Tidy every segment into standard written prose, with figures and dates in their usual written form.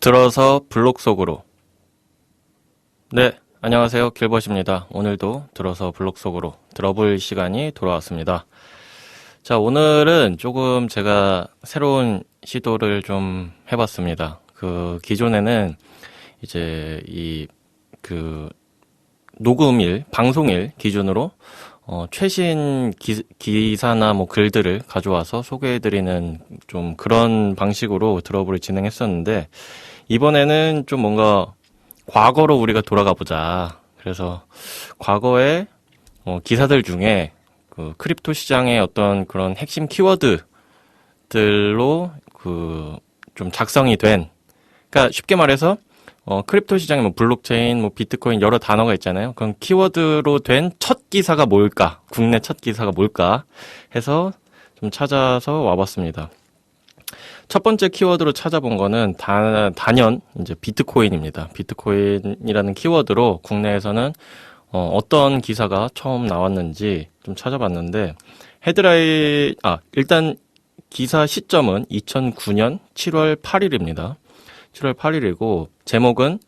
들어서 블록 속으로. 네, 안녕하세요. 길벗입니다. 오늘도 들어서 블록 속으로 들어볼 시간이 돌아왔습니다. 자, 오늘은 조금 제가 새로운 시도를 좀 해봤습니다. 기존에는 이제 녹음일, 방송일 기준으로 최신 기사나 뭐 글들을 가져와서 소개해드리는 좀 그런 방식으로 드롭을 진행했었는데, 이번에는 좀 뭔가 과거로 우리가 돌아가 보자. 그래서 과거의 기사들 중에 크립토 시장의 어떤 그런 핵심 키워드들로 좀 작성이 된, 그러니까 쉽게 말해서 크립토 시장에 뭐 블록체인, 뭐 비트코인 여러 단어가 있잖아요. 그런 키워드로 된 첫 기사가 뭘까? 국내 첫 기사가 뭘까? 해서 좀 찾아서 와봤습니다. 첫 번째 키워드로 찾아본 거는 단연 이제 비트코인입니다. 비트코인이라는 키워드로 국내에서는 어떤 기사가 처음 나왔는지 좀 찾아봤는데, 일단 기사 시점은 2009년 7월 8일입니다. 7월 8일이고, 제목은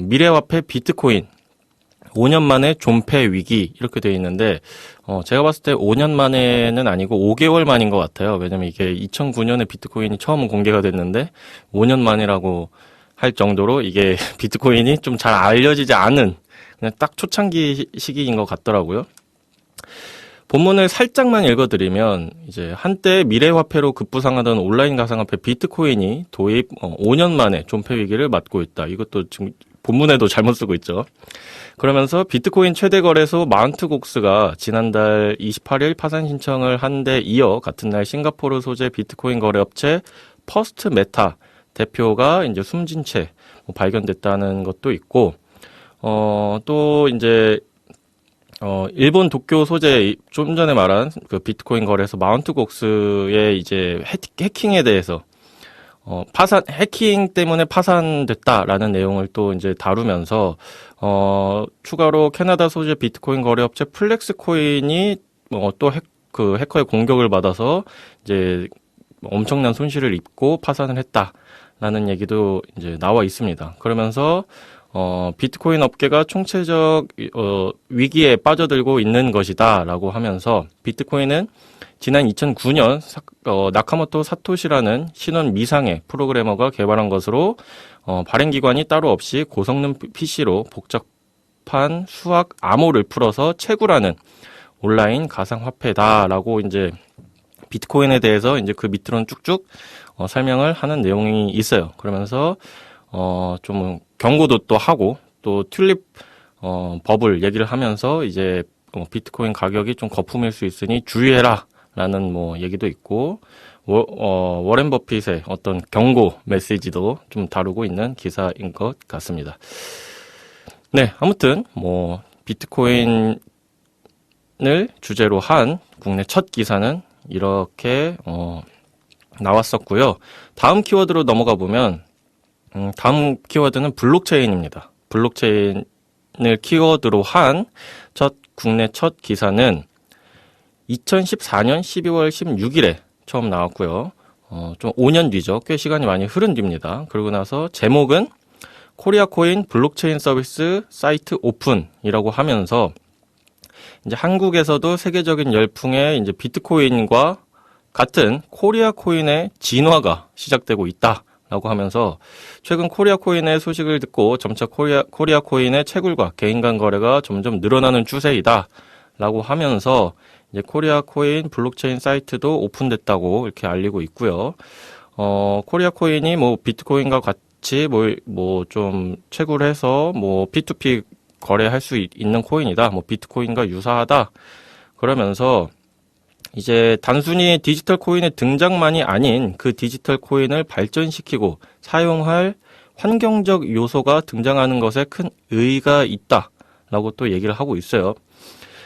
미래화폐 비트코인 5년 만에 존폐 위기, 이렇게 되어 있는데, 제가 봤을 때 5년 만에는 아니고 5개월 만인 것 같아요. 왜냐면 이게 2009년에 비트코인이 처음 공개가 됐는데 5년 만이라고 할 정도로 이게 비트코인이 좀 잘 알려지지 않은 그냥 딱 초창기 시기인 것 같더라고요. 본문을 살짝만 읽어드리면, 이제 한때 미래화폐로 급부상하던 온라인 가상화폐 비트코인이 도입 5년 만에 존폐 위기를 맞고 있다. 이것도 지금 본문에도 잘못 쓰고 있죠. 그러면서 비트코인 최대 거래소 마운트곡스가 지난달 28일 파산 신청을 한 데 이어 같은 날 싱가포르 소재 비트코인 거래업체 퍼스트 메타 대표가 이제 숨진 채 발견됐다는 것도 있고, 또 이제 일본 도쿄 소재 좀 전에 말한 그 비트코인 거래소 마운트곡스의 이제 해킹에 대해서 해킹 때문에 파산됐다라는 내용을 또 이제 다루면서, 추가로 캐나다 소재 비트코인 거래업체 플렉스코인이 또 해커의 공격을 받아서 이제 엄청난 손실을 입고 파산을 했다라는 얘기도 이제 나와 있습니다. 그러면서, 비트코인 업계가 총체적, 위기에 빠져들고 있는 것이다라고 하면서, 비트코인은 지난 2009년 나카모토 사토시라는 신원 미상의 프로그래머가 개발한 것으로 발행기관이 따로 없이 고성능 PC로 복잡한 수학 암호를 풀어서 채굴하는 온라인 가상화폐다라고 이제 비트코인에 대해서 이제 그 밑으로는 쭉쭉 설명을 하는 내용이 있어요. 그러면서 좀 경고도 또 하고, 또 튤립 버블 얘기를 하면서 이제 비트코인 가격이 좀 거품일 수 있으니 주의해라 라는 뭐 얘기도 있고, 워렌 버핏의 어떤 경고 메시지도 좀 다루고 있는 기사인 것 같습니다. 네, 아무튼 뭐 비트코인을 주제로 한 국내 첫 기사는 이렇게 나왔었고요. 다음 키워드로 넘어가 보면, 다음 키워드는 블록체인입니다. 블록체인을 키워드로 한 국내 첫 기사는 2014년 12월 16일에 처음 나왔고요. 좀 5년 뒤죠. 꽤 시간이 많이 흐른 뒤입니다. 그러고 나서 제목은 코리아코인 블록체인 서비스 사이트 오픈이라고 하면서, 이제 한국에서도 세계적인 열풍의 이제 비트코인과 같은 코리아코인의 진화가 시작되고 있다라고 하면서, 최근 코리아코인의 소식을 듣고 점차 코리아코인의 채굴과 개인 간 거래가 점점 늘어나는 추세이다라고 하면서, 이제 코리아코인 블록체인 사이트도 오픈됐다고 이렇게 알리고 있고요. 코리아코인이 뭐 비트코인과 같이 뭐 좀 채굴해서 뭐 P2P 거래할 수 있는 코인이다. 뭐 비트코인과 유사하다. 그러면서 이제 단순히 디지털 코인의 등장만이 아닌 그 디지털 코인을 발전시키고 사용할 환경적 요소가 등장하는 것에 큰 의의가 있다라고 또 얘기를 하고 있어요.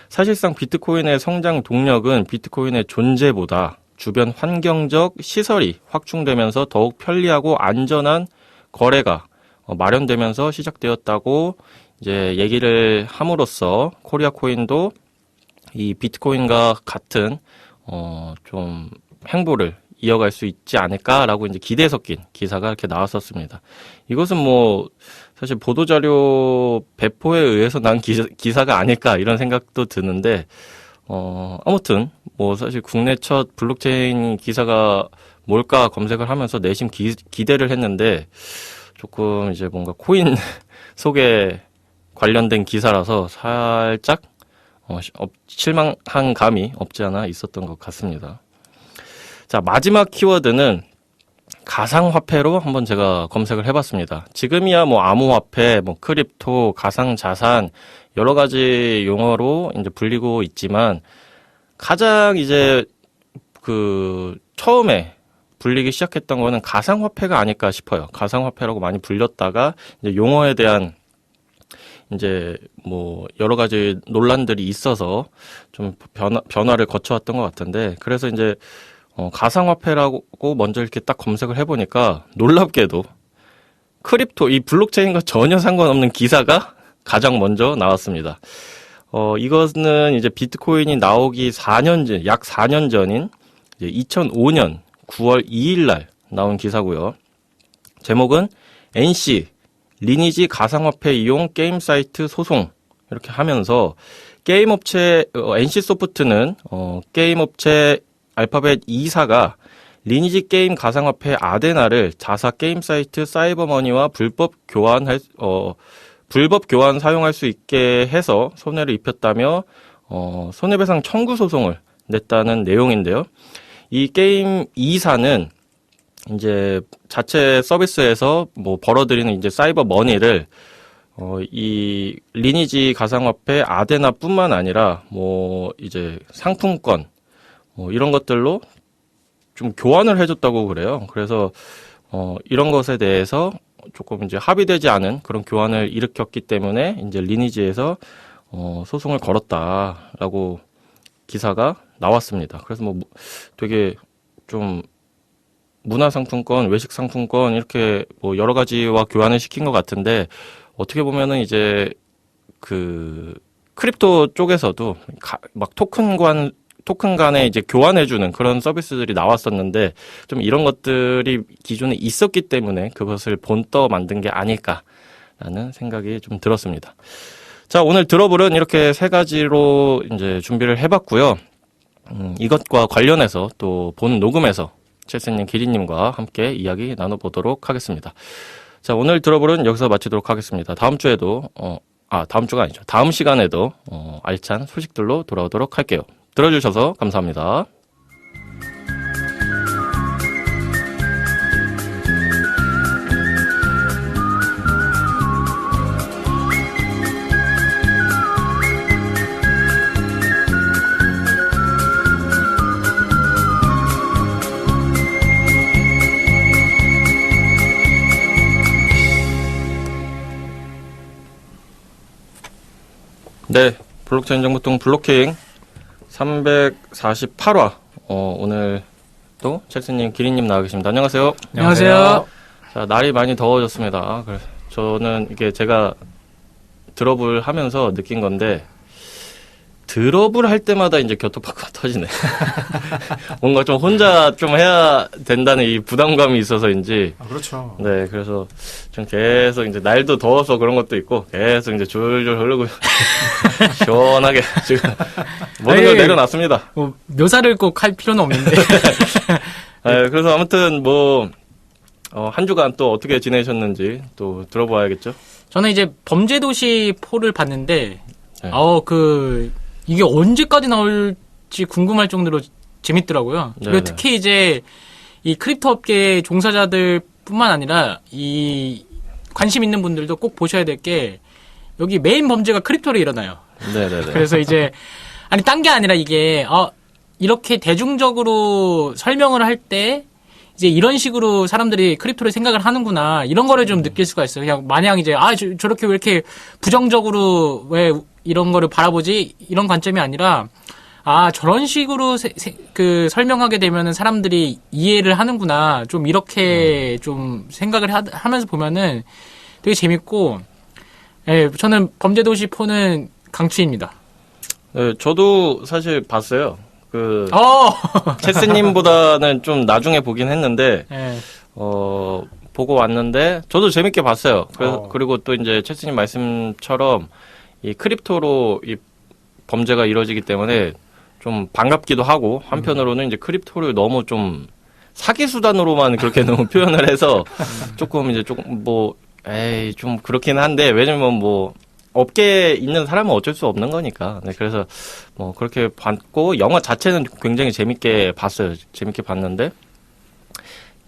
사실상 비트코인의 성장 동력은 비트코인의 존재보다 주변 환경적 시설이 확충되면서 더욱 편리하고 안전한 거래가 마련되면서 시작되었다고 이제 얘기를 함으로써, 코리아코인도 이 비트코인과 같은 좀 행보를 이어갈 수 있지 않을까라고 이제 기대에 섞인 기사가 이렇게 나왔었습니다. 이것은 뭐 사실 보도자료 배포에 의해서 난 기사가 아닐까 이런 생각도 드는데 아무튼 뭐 사실 국내 첫 블록체인 기사가 뭘까 검색을 하면서 내심 기대를 했는데 조금 이제 뭔가 코인 속에 관련된 기사라서 살짝 실망한 감이 없지 않아 있었던 것 같습니다. 자, 마지막 키워드는 가상화폐로 한번 제가 검색을 해봤습니다. 지금이야 뭐 암호화폐, 뭐 크립토, 가상자산 여러 가지 용어로 이제 불리고 있지만 가장 이제 처음에 불리기 시작했던 거는 가상화폐가 아닐까 싶어요. 가상화폐라고 많이 불렸다가 이제 용어에 대한 이제 뭐 여러 가지 논란들이 있어서 좀 변화를 거쳐왔던 것 같은데 그래서 이제 가상화폐라고 먼저 이렇게 딱 검색을 해보니까 놀랍게도 크립토 이 블록체인과 전혀 상관없는 기사가 가장 먼저 나왔습니다. 이것은 이제 비트코인이 나오기 약 4년 전인 이제 2005년 9월 2일 날 나온 기사고요. 제목은 NC 리니지 가상화폐 이용 게임 사이트 소송 이렇게 하면서 게임 업체 NC소프트는 게임 업체 알파벳 2사가 리니지 게임 가상화폐 아데나를 자사 게임 사이트 사이버머니와 불법 교환 사용할 수 있게 해서 손해를 입혔다며 손해배상 청구 소송을 냈다는 내용인데요. 이 게임 2사는 이제 자체 서비스에서 뭐 벌어들이는 이제 사이버 머니를 이 리니지 가상화폐 아데나뿐만 아니라 뭐 이제 상품권 뭐 이런 것들로 좀 교환을 해줬다고 그래요. 그래서 이런 것에 대해서 조금 이제 합의되지 않은 그런 교환을 일으켰기 때문에 이제 리니지에서 소송을 걸었다라고 기사가 나왔습니다. 그래서 뭐 되게 좀 문화상품권, 외식상품권 이렇게 뭐 여러 가지와 교환을 시킨 것 같은데 어떻게 보면은 이제 크립토 쪽에서도 막 토큰 간에 이제 교환해주는 그런 서비스들이 나왔었는데 좀 이런 것들이 기존에 있었기 때문에 그것을 본떠 만든 게 아닐까라는 생각이 좀 들었습니다. 자, 오늘 들어볼은 이렇게 세 가지로 이제 준비를 해봤고요. 이것과 관련해서 또 본 녹음에서 첼스님, 기린님과 함께 이야기 나눠보도록 하겠습니다. 자, 오늘 들어볼은 여기서 마치도록 하겠습니다. 다음 주에도, 다음 주가 아니죠. 다음 시간에도, 알찬 소식들로 돌아오도록 할게요. 들어주셔서 감사합니다. 네, 블록체인 정보통 블록킹 348화. 오늘 또 첼스님, 기린님 나와 계십니다. 안녕하세요. 안녕하세요. 자, 날이 많이 더워졌습니다. 그래서 저는 이게 제가 드롭을 하면서 느낀 건데 드롭을 할 때마다 이제 교통사고가 터지네. 뭔가 좀 혼자 좀 해야 된다는 이 부담감이 있어서인지. 그렇죠. 네, 그래서 좀 계속 이제 날도 더워서 그런 것도 있고 계속 이제 줄줄 흐르고 시원하게 지금 모든 걸 내려놨습니다. 뭐 묘사를 꼭 할 필요는 없는데. 네, 그래서 아무튼 뭐 한 주간 또 어떻게 지내셨는지 또 들어봐야겠죠. 저는 이제 범죄도시 4를 봤는데, 네. 이게 언제까지 나올지 궁금할 정도로 재밌더라고요. 네네. 그리고 특히 이제 이 크립토 업계 종사자들 뿐만 아니라 이 관심 있는 분들도 꼭 보셔야 될 게 여기 메인 범죄가 크립토로 일어나요. 네네네. 그래서 이제 딴 게 아니라 이게 이렇게 대중적으로 설명을 할 때 이제 이런 식으로 사람들이 크립토를 생각을 하는구나 이런 거를 좀 느낄 수가 있어요. 그냥 마냥 이제 저렇게 왜 이렇게 부정적으로 왜 이런 거를 바라보지 이런 관점이 아니라 저런 식으로 설명하게 되면은 사람들이 이해를 하는구나 좀 이렇게 좀 생각을 하면서 보면은 되게 재밌고 저는 범죄도시 4는 강추입니다. 네, 저도 사실 봤어요. 체스님보다는 좀 나중에 보긴 했는데, 네. 보고 왔는데, 저도 재밌게 봤어요. 그리고 또 이제 체스님 말씀처럼, 이 크립토로 이 범죄가 이루어지기 때문에 좀 반갑기도 하고, 한편으로는 이제 크립토를 너무 좀 사기 수단으로만 그렇게 너무 표현을 해서, 조금 좀 그렇긴 한데, 왜냐면 뭐, 업계에 있는 사람은 어쩔 수 없는 거니까. 네, 그래서 뭐 그렇게 봤고 영화 자체는 굉장히 재밌게 봤어요. 재밌게 봤는데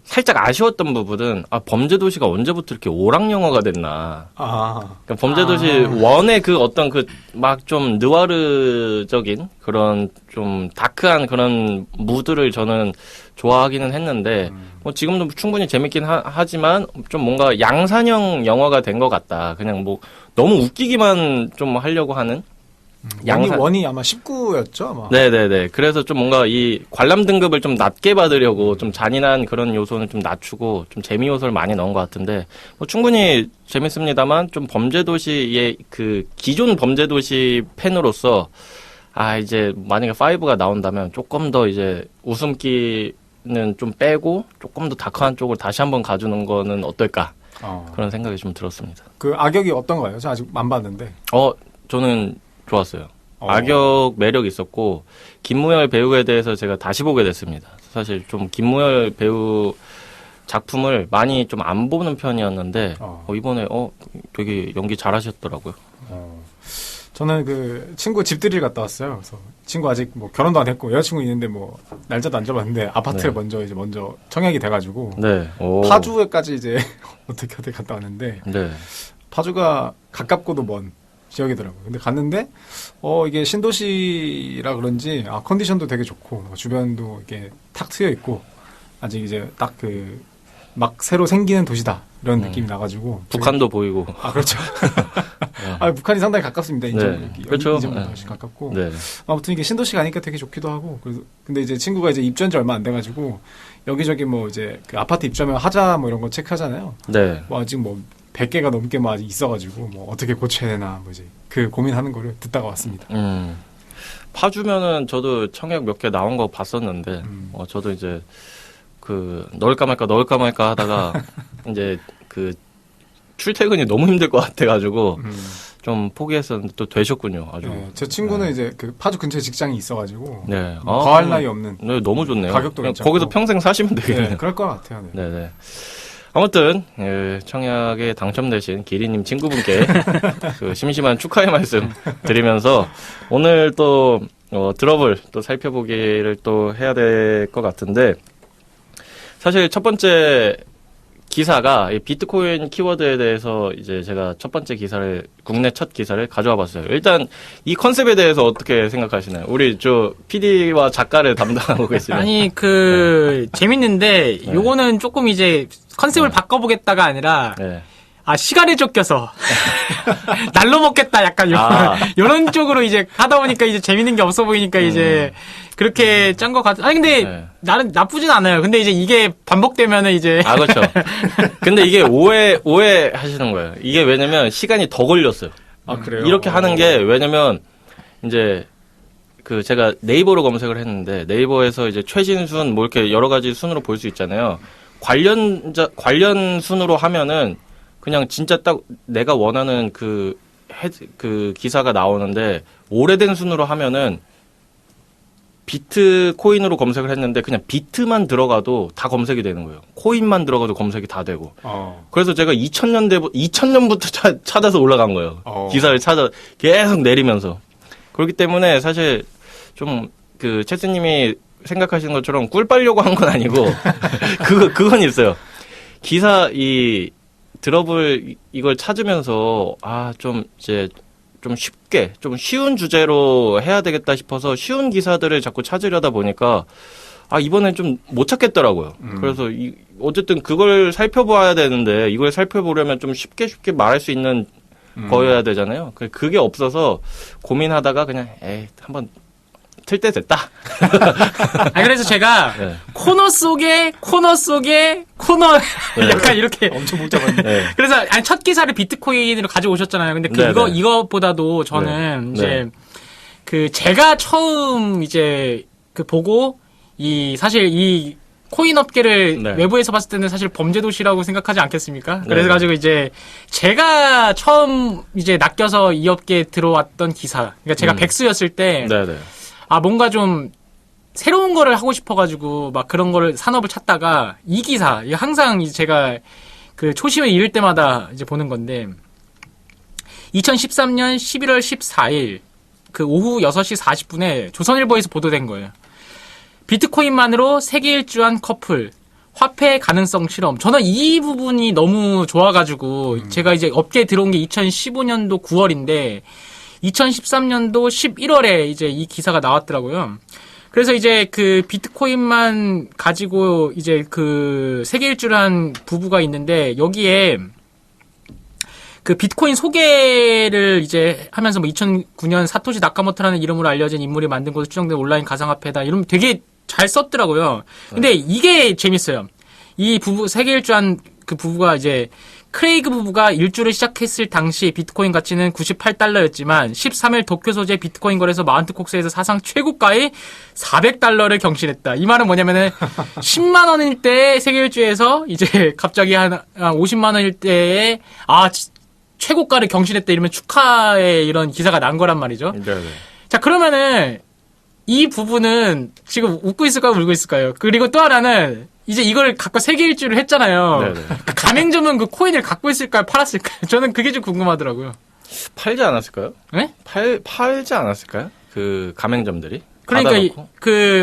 살짝 아쉬웠던 부분은 범죄도시가 언제부터 이렇게 오락 영화가 됐나. 그러니까 범죄도시 1의 그 어떤 그 막 좀 느와르적인 그런 좀 다크한 그런 무드를 저는 좋아하기는 했는데 뭐 지금도 충분히 재밌긴 하지만 좀 뭔가 양산형 영화가 된 것 같다. 그냥 뭐 너무 웃기기만 좀 하려고 하는 원이 아마 19였죠 아마. 네네네. 그래서 좀 뭔가 이 관람 등급을 좀 낮게 받으려고 좀 잔인한 그런 요소는 좀 낮추고 좀 재미 요소를 많이 넣은 것 같은데 뭐 충분히 재밌습니다만 좀 범죄도시의 그 기존 범죄도시 팬으로서 이제 만약에 5가 나온다면 조금 더 이제 웃음기는 좀 빼고 조금 더 다크한 쪽을 다시 한번 가주는 거는 어떨까 그런 생각이 좀 들었습니다. 그 악역이 어떤가요? 저 아직 안 봤는데. 저는 좋았어요. 악역 매력 있었고 김무열 배우에 대해서 제가 다시 보게 됐습니다. 사실 좀 김무열 배우 작품을 많이 좀 안 보는 편이었는데 이번에 되게 연기 잘하셨더라고요. 저는 그 친구 집들이를 갔다 왔어요. 그래서 친구 아직 뭐 결혼도 안 했고 여자친구 있는데 뭐 날짜도 안 잡았는데 아파트를 먼저 청약이 돼가지고 파주에까지 이제 어떻게 갔다 왔는데 파주가 가깝고도 먼 지역이더라고요. 근데 갔는데 이게 신도시라 그런지 컨디션도 되게 좋고 주변도 이렇게 탁 트여 있고 아직 이제 딱 막 새로 생기는 도시다 이런 느낌이 나가지고 북한도 보이고 그렇죠. 북한이 상당히 가깝습니다. 그렇죠. 이점보다 훨씬 가깝고 아무튼 이게 신도시 가니까 되게 좋기도 하고 그래서 근데 이제 친구가 이제 입주한 지 얼마 안 돼가지고 여기저기 뭐 이제 그 아파트 입주하면 하자 뭐 이런 거 체크하잖아요. 뭐 아직 뭐 100개가 넘게 뭐 아직 있어가지고 뭐 어떻게 고쳐야 되나 뭐 이제 그 고민하는 거를 듣다가 왔습니다. 파주면은 저도 청약 몇 개 나온 거 봤었는데 저도 이제 넣을까 말까 하다가 이제 출퇴근이 너무 힘들 것 같아가지고 좀 포기했었는데 또 되셨군요. 아주. 제 친구는 이제 그 파주 근처에 직장이 있어가지고 더할 나위 없는. 네, 너무 좋네요. 가격도 괜찮고. 거기서 평생 사시면 되겠네요. 그럴 것 같아요. 네네. 아무튼 청약에 당첨되신 기리님 친구분께 심심한 축하의 말씀 드리면서 오늘 또 드롭을 또 살펴보기를 또 해야 될 것 같은데 사실 첫 번째 기사가 이 비트코인 키워드에 대해서 이제 제가 첫 번째 기사를 국내 첫 기사를 가져와 봤어요. 일단 이 컨셉에 대해서 어떻게 생각하시나요? 우리 PD와 작가를 담당하고 계시는. 아니 재밌는데 요거는 조금 이제 컨셉을 바꿔보겠다가 아니라 시간에 쫓겨서 날로 먹겠다 약간 이런 쪽으로 이제 하다 보니까 이제 재밌는 게 없어 보이니까 이제 그렇게 짠 것 같아. 아니 근데 나는 나쁘진 않아요. 근데 이제 이게 반복되면은 이제 그렇죠. 근데 이게 오해 하시는 거예요. 이게 왜냐면 시간이 더 걸렸어요. 그래요? 이렇게 하는 게 왜냐면 이제 제가 네이버로 검색을 했는데 네이버에서 이제 최신 순 뭐 이렇게 여러 가지 순으로 볼 수 있잖아요. 관련 순으로 하면은 그냥 진짜 딱 내가 원하는 그 기사가 나오는데 오래된 순으로 하면은 비트코인으로 검색을 했는데 그냥 비트만 들어가도 다 검색이 되는 거예요. 코인만 들어가도 검색이 다 되고. 그래서 제가 2000년부터 찾아서 올라간 거예요. 기사를 계속 내리면서. 그렇기 때문에 사실 좀 체스님이 생각하시는 것처럼 꿀 빨려고 한 건 아니고 그건 있어요. 기사 드롭을 이걸 찾으면서 좀 쉽게 좀 쉬운 주제로 해야 되겠다 싶어서 쉬운 기사들을 자꾸 찾으려다 보니까 이번엔 좀 못 찾겠더라고요. 그래서 어쨌든 그걸 살펴봐야 되는데 이걸 살펴보려면 좀 쉽게 말할 수 있는 거여야 되잖아요. 그게 없어서 고민하다가 그냥 한번 틀 때 됐다. 그래서 제가 코너 속에 코너 약간 이렇게 엄청 복잡한데. 그래서 첫 기사를 비트코인으로 가져오셨잖아요. 근데 이것보다도 저는 이제 제가 처음 이제 그 보고 사실 이 코인 업계를 네. 외부에서 봤을 때는 사실 범죄 도시라고 생각하지 않겠습니까? 네. 그래서 가지고 이제 제가 처음 이제 낚여서 이 업계에 들어왔던 기사, 그러니까 제가 백수였을 때, 네네. 뭔가 좀 새로운 거를 하고 싶어가지고 막 그런 거를 산업을 찾다가 이 기사, 이게 항상 이제 제가 그 초심에 이를 때마다 이제 보는 건데, 2013년 11월 14일 그 오후 6시 40분에 조선일보에서 보도된 거예요. 비트코인만으로 세계 일주한 커플, 화폐 가능성 실험. 저는 이 부분이 너무 좋아가지고, 제가 이제 업계에 들어온 게 2015년도 9월인데, 2013년도 11월에 이제 이 기사가 나왔더라고요. 그래서 이제 그 비트코인만 가지고 이제 그 세계 일주한 부부가 있는데, 여기에 그 비트코인 소개를 이제 하면서 뭐 2009년 사토시 나카모토라는 이름으로 알려진 인물이 만든 것으로 추정된 온라인 가상화폐다. 이러면 되게 잘 썼더라고요. 근데 이게 재밌어요. 이 부부, 세계 일주한 그 부부가 이제 크레이그 부부가 일주를 시작했을 당시 비트코인 가치는 $98였지만 13일 도쿄 소재 비트코인 거래소 마운트 콕스에서 사상 최고가의 $400를 경신했다. 이 말은 뭐냐면은 10만 원일 때 세계 일주에서 이제 갑자기 한 50만 원일 때에 최고가를 경신했다 이러면 축하의 이런 기사가 난 거란 말이죠. 네네. 자, 그러면은 이 부분은 지금 웃고 있을까요, 울고 있을까요? 그리고 또 하나는 이제 이걸 갖고 세계 일주를 했잖아요. 네네. 그 가맹점은 그 코인을 갖고 있을까요, 팔았을까요? 저는 그게 좀 궁금하더라고요. 팔지 않았을까요? 네? 팔지 않았을까요? 그 가맹점들이? 그러니까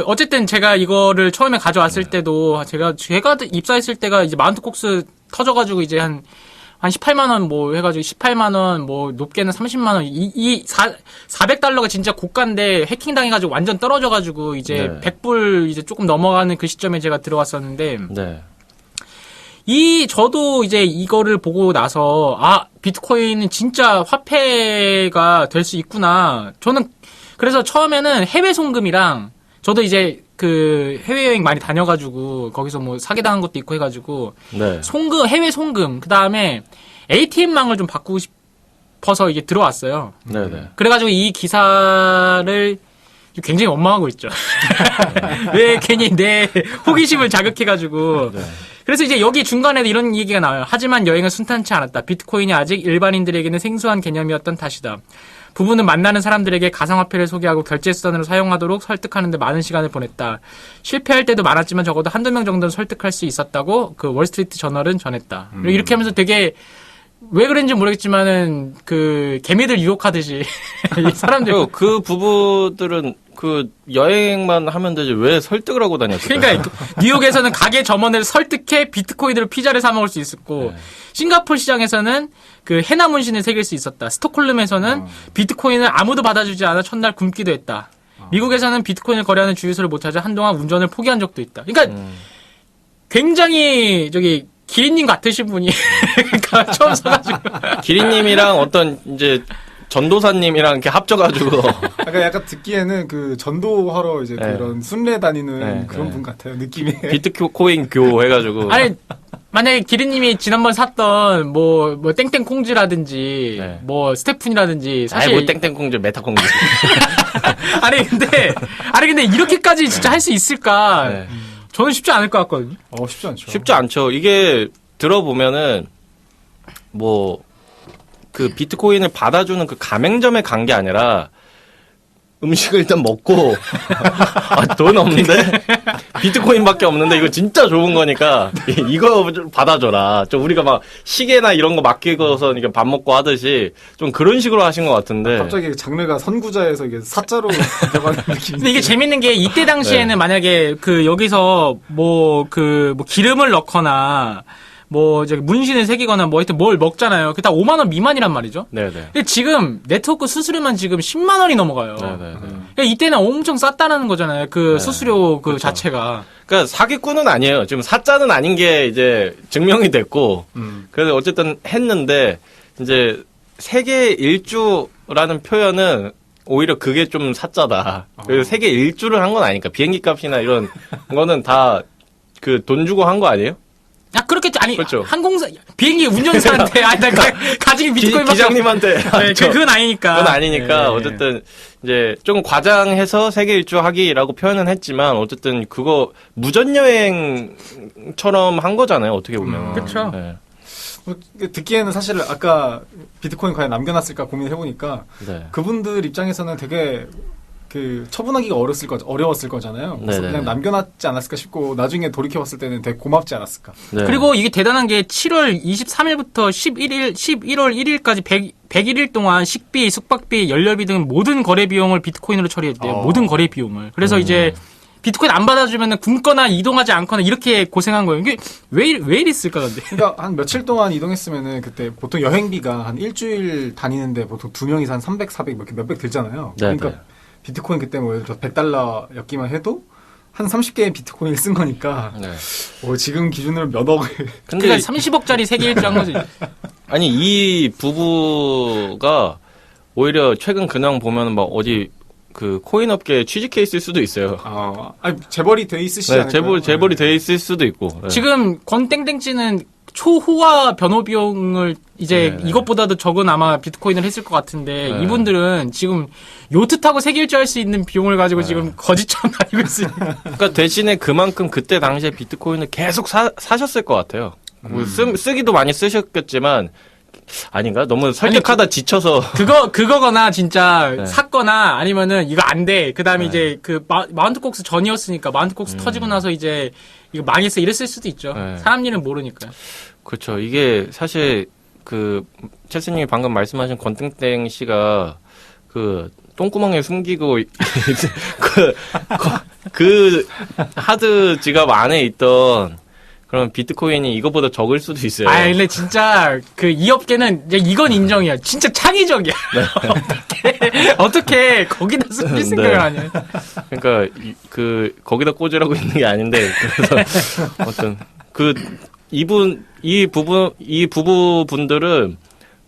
어쨌든 제가 이거를 처음에 가져왔을 때도 제가 입사했을 때가 이제 마운트 콕스 터져가지고 이제 한 18만 원 뭐 해가지고 18만 원 뭐 높게는 30만 원 400달러가 진짜 고가인데 해킹 당해가지고 완전 떨어져가지고 이제 네. 100불 이제 조금 넘어가는 그 시점에 제가 들어왔었는데 네. 저도 이제 이거를 보고 나서 비트코인은 진짜 화폐가 될 수 있구나. 저는 그래서 처음에는 해외 송금이랑 저도 이제 그 해외여행 많이 다녀가지고 거기서 뭐 사기당한 것도 있고 해가지고 네. 해외 송금 그 다음에 ATM망을 좀 바꾸고 싶어서 이게 들어왔어요. 네네. 그래가지고 이 기사를 굉장히 원망하고 있죠. 왜 괜히 내 호기심을 자극해가지고. 네. 그래서 이제 여기 중간에 이런 얘기가 나와요. 하지만 여행은 순탄치 않았다. 비트코인이 아직 일반인들에게는 생소한 개념이었던 탓이다. 부부는 만나는 사람들에게 가상화폐를 소개하고 결제수단으로 사용하도록 설득하는 데 많은 시간을 보냈다. 실패할 때도 많았지만 적어도 한두 명 정도는 설득할 수 있었다고 그 월스트리트 저널은 전했다. 그리고 이렇게 하면서 되게 왜 그런지 모르겠지만은 그 개미들 유혹하듯이 이 사람들 그리고 그 부부들은 그 여행만 하면 되지 왜 설득을 하고 다녔을까요? 그러니까 뉴욕에서는 가게 점원을 설득해 비트코인으로 피자를 사 먹을 수 있었고 싱가포르 시장에서는 그 해나 문신을 새길 수 있었다. 스톡홀름에서는 비트코인을 아무도 받아주지 않아 첫날 굶기도 했다. 미국에서는 비트코인을 거래하는 주유소를 못 찾아 한동안 운전을 포기한 적도 있다. 그러니까 굉장히 기린님 같으신 분이 그러니까 처음 서가지고 기린님이랑 어떤 이제 전도사님이랑 이렇게 합쳐가지고 약간 듣기에는 그 전도하러 이제 네. 그런 순례 다니는 네, 그런 네. 분 같아요. 느낌이. 비트코인 교 해가지고 아니 만약에 기린님이 지난번 샀던 뭐 땡땡 콩쥐라든지 네. 뭐 스테픈이라든지 사실 뭐 땡땡콩즈 메타콩즈 아니 근데 이렇게까지 진짜 할 수 있을까? 네. 저는 쉽지 않을 것 같거든요. 쉽지 않죠. 쉽지 않죠. 이게 들어보면은 뭐 그 비트코인을 받아주는 그 가맹점에 간 게 아니라 음식을 일단 먹고 돈 없는데 비트코인밖에 없는데 이거 진짜 좋은 거니까 이거 좀 받아줘라. 좀 우리가 막 시계나 이런 거 맡기고서 이렇게 밥 먹고 하듯이 좀 그런 식으로 하신 것 같은데 갑자기 장르가 선구자에서 이게 사자로 들어가는 느낌. 근데 이게 재밌는 게 이때 당시에는 네. 만약에 그 여기서 뭐 기름을 넣거나 뭐 저기 문신을 새기거나 뭐 하여튼 뭘 먹잖아요. 그게 다 5만 원 미만이란 말이죠. 네네. 근데 지금 네트워크 수수료만 지금 10만 원이 넘어가요. 네네네. 그러니까 이때는 엄청 쌌다는 거잖아요. 그 네. 수수료 그 그쵸. 자체가. 그러니까 사기꾼은 아니에요. 지금 사자는 아닌 게 이제 증명이 됐고 그래서 어쨌든 했는데 이제 세계 일주라는 표현은 오히려 그게 좀 사자다. 그래서 세계 일주를 한 건 아니니까 비행기 값이나 이런 거는 다 그 돈 주고 한 거 아니에요? 그렇겠죠. 아니, 그렇죠. 항공사, 비행기 운전사한테, 아니, 나 가지고 비트코인밖에. 기장님한테. 네, 그건 아니니까. 그건 아니니까, 네. 어쨌든, 이제, 조금 과장해서 세계 일주 하기라고 표현은 했지만, 어쨌든, 그거, 무전여행처럼 한 거잖아요, 어떻게 보면. 그쵸. 네. 듣기에는 사실 아까 비트코인 과연 남겨놨을까 고민해보니까 네. 그분들 입장에서는 되게 그 처분하기가 어려웠을 거잖아요. 그래서 네네. 그냥 남겨놨지 않았을까 싶고 나중에 돌이켜봤을 때는 되게 고맙지 않았을까. 네. 그리고 이게 대단한 게 7월 23일부터 11월 1일까지 101일 동안 식비, 숙박비, 연료비 등 모든 거래 비용을 비트코인으로 처리했대요. 모든 거래 비용을. 그래서 이제 비트코인 안 받아주면 굶거나 이동하지 않거나 이렇게 고생한 거예요. 이게 왜 이랬을까, 근데? 그러니까 한 며칠 동안 이동했으면은 그때 보통 여행비가 한 일주일 다니는데 보통 2명이서 한 300, 400 몇백 들잖아요. 네, 그러니까 비트코인 그때 뭐 예를 들어 $100였기만 해도 한 30개의 비트코인을 쓴 거니까 네. 지금 기준으로 몇 억을 근데, 그러니까 30억짜리 세계 일주 한 거지. 아니, 이 부부가 오히려 최근 근황 보면 막 어디 그 코인 업계에 취직해 있을 수도 있어요. 아니, 재벌이 돼 있으시지 네, 않을까요? 재벌이 돼 있을 수도 있고. 네. 지금 권땡땡씨는 초호화 변호 비용을 이제 네. 이것보다도 적은 아마 비트코인을 했을 것 같은데 네. 이분들은 지금 요트 타고 세계 일주 할 수 있는 비용을 가지고 지금 거짓처럼 다니고 있어요. 그러니까 대신에 그만큼 그때 당시에 비트코인을 계속 사셨을 것 같아요. 뭐 쓰기도 많이 쓰셨겠지만 아닌가? 너무 설득하다 지쳐서 그거거나 진짜 네. 샀거나 아니면은 이거 안 돼. 그 다음에 네. 이제 그 마운트 콕스 전이었으니까 마운트 콕스 터지고 나서 이제 이거 망했어 이랬을 수도 있죠. 네. 사람 일은 모르니까. 그렇죠. 이게 사실 그 채스님이 방금 말씀하신 권땡땡 씨가 그 똥구멍에 숨기고 그 하드 지갑 안에 있던 그럼 비트코인이 이거보다 적을 수도 있어요. 아, 근데 진짜 그 이 업계는 이제 이건 인정이야. 진짜 창의적이야. 어떻게 거기다 숨길 생각을 네. 하냐. 그러니까 그 거기다 꽂으라고 있는 게 아닌데 그래서 어떤 그 이 부부분들은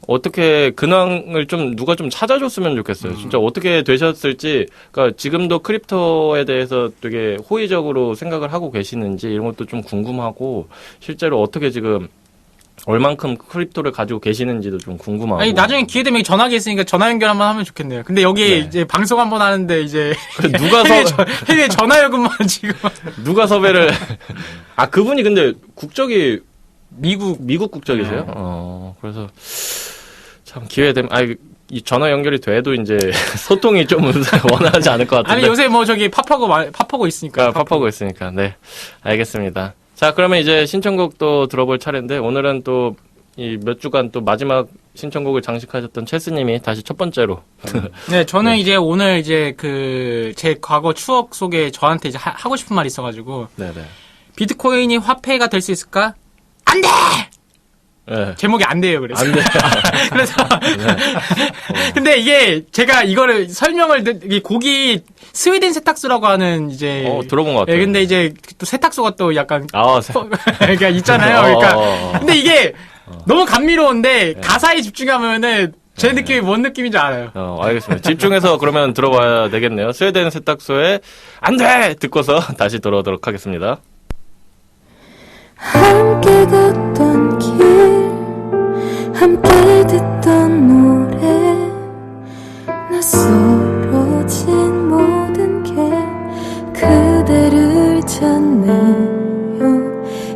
어떻게 근황을 좀 누가 좀 찾아줬으면 좋겠어요. 진짜 어떻게 되셨을지, 그러니까 지금도 크립토에 대해서 되게 호의적으로 생각을 하고 계시는지 이런 것도 좀 궁금하고 실제로 어떻게 지금 얼만큼 크립토를 가지고 계시는지도 좀 궁금하고. 아니 나중에 기회 되면 전화기 있으니까 전화 연결 한번 하면 좋겠네요. 근데 여기 네. 이제 방송 한번 하는데 이제 누가 해외 전화요금만 지금 누가 섭외를 그분이 근데 국적이 미국 국적이세요? 그래서 참 기회 되면 이 전화 연결이 돼도 이제 소통이 좀 원활하지 않을 것 같은데. 아니 요새 뭐 저기 팝하고 있으니까. 팝하고 있으니까. 네. 알겠습니다. 자, 그러면 이제 신청곡도 들어볼 차례인데 오늘은 또 이 몇 주간 또 마지막 신청곡을 장식하셨던 체스님이 다시 첫 번째로. 네, 저는 이제 오늘 이제 그 제 과거 추억 속에 저한테 이제 하고 싶은 말이 있어가지고 네네. 비트코인이 화폐가 될 수 있을까? 안 돼! 네. 제목이 안 돼요, 그래서. 안 돼. 그래서. 근데 이게 제가 이거를 이 곡이 스웨덴 세탁소라고 하는 이제. 들어본 것 같아요. 예, 근데 이제 또 세탁소가 또 약간. 아, 그러니까 있잖아요. 그러니까. 근데 이게 너무 감미로운데 가사에 집중하면은 제 느낌이 뭔 느낌인지 알아요. 알겠습니다. 집중해서 그러면 들어봐야 되겠네요. 스웨덴 세탁소의 안 돼! 듣고서 다시 돌아오도록 하겠습니다. 함께 걷던 길 함께 듣던 노래 낯설어진 모든 게 그대를 찾네요.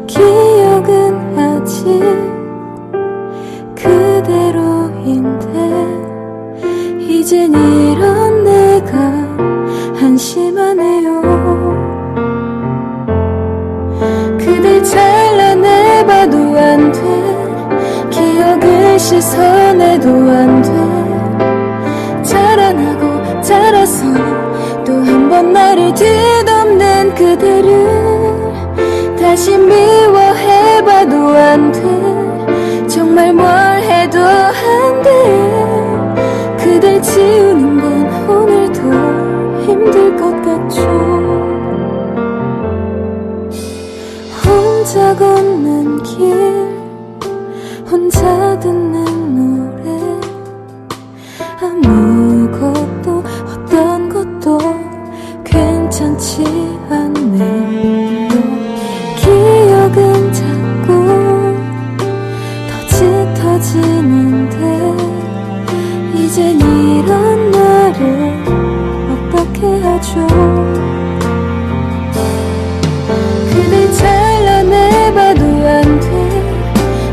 기억은 아직 그대로인데 이젠 이런 내가 한심하네요. 그댈 잘라내봐도 안 돼. 기억을 씻어내도 안 돼. 자라나고 자라서 또 한 번 나를 뒤덮는 그대를 다시 미워해봐도 안 돼. 정말 뭘 해도 안 돼. 그댈 지우는 건 오늘도 힘들 것 같죠. 혼자 걷는 길 혼자 듣는 노래 아무것도 어떤 것도 괜찮지 않네요. 기억은 자꾸 멀어지는데 이젠 이런 나를 어떻게 하죠. 그댈 잘라내봐도 안 돼.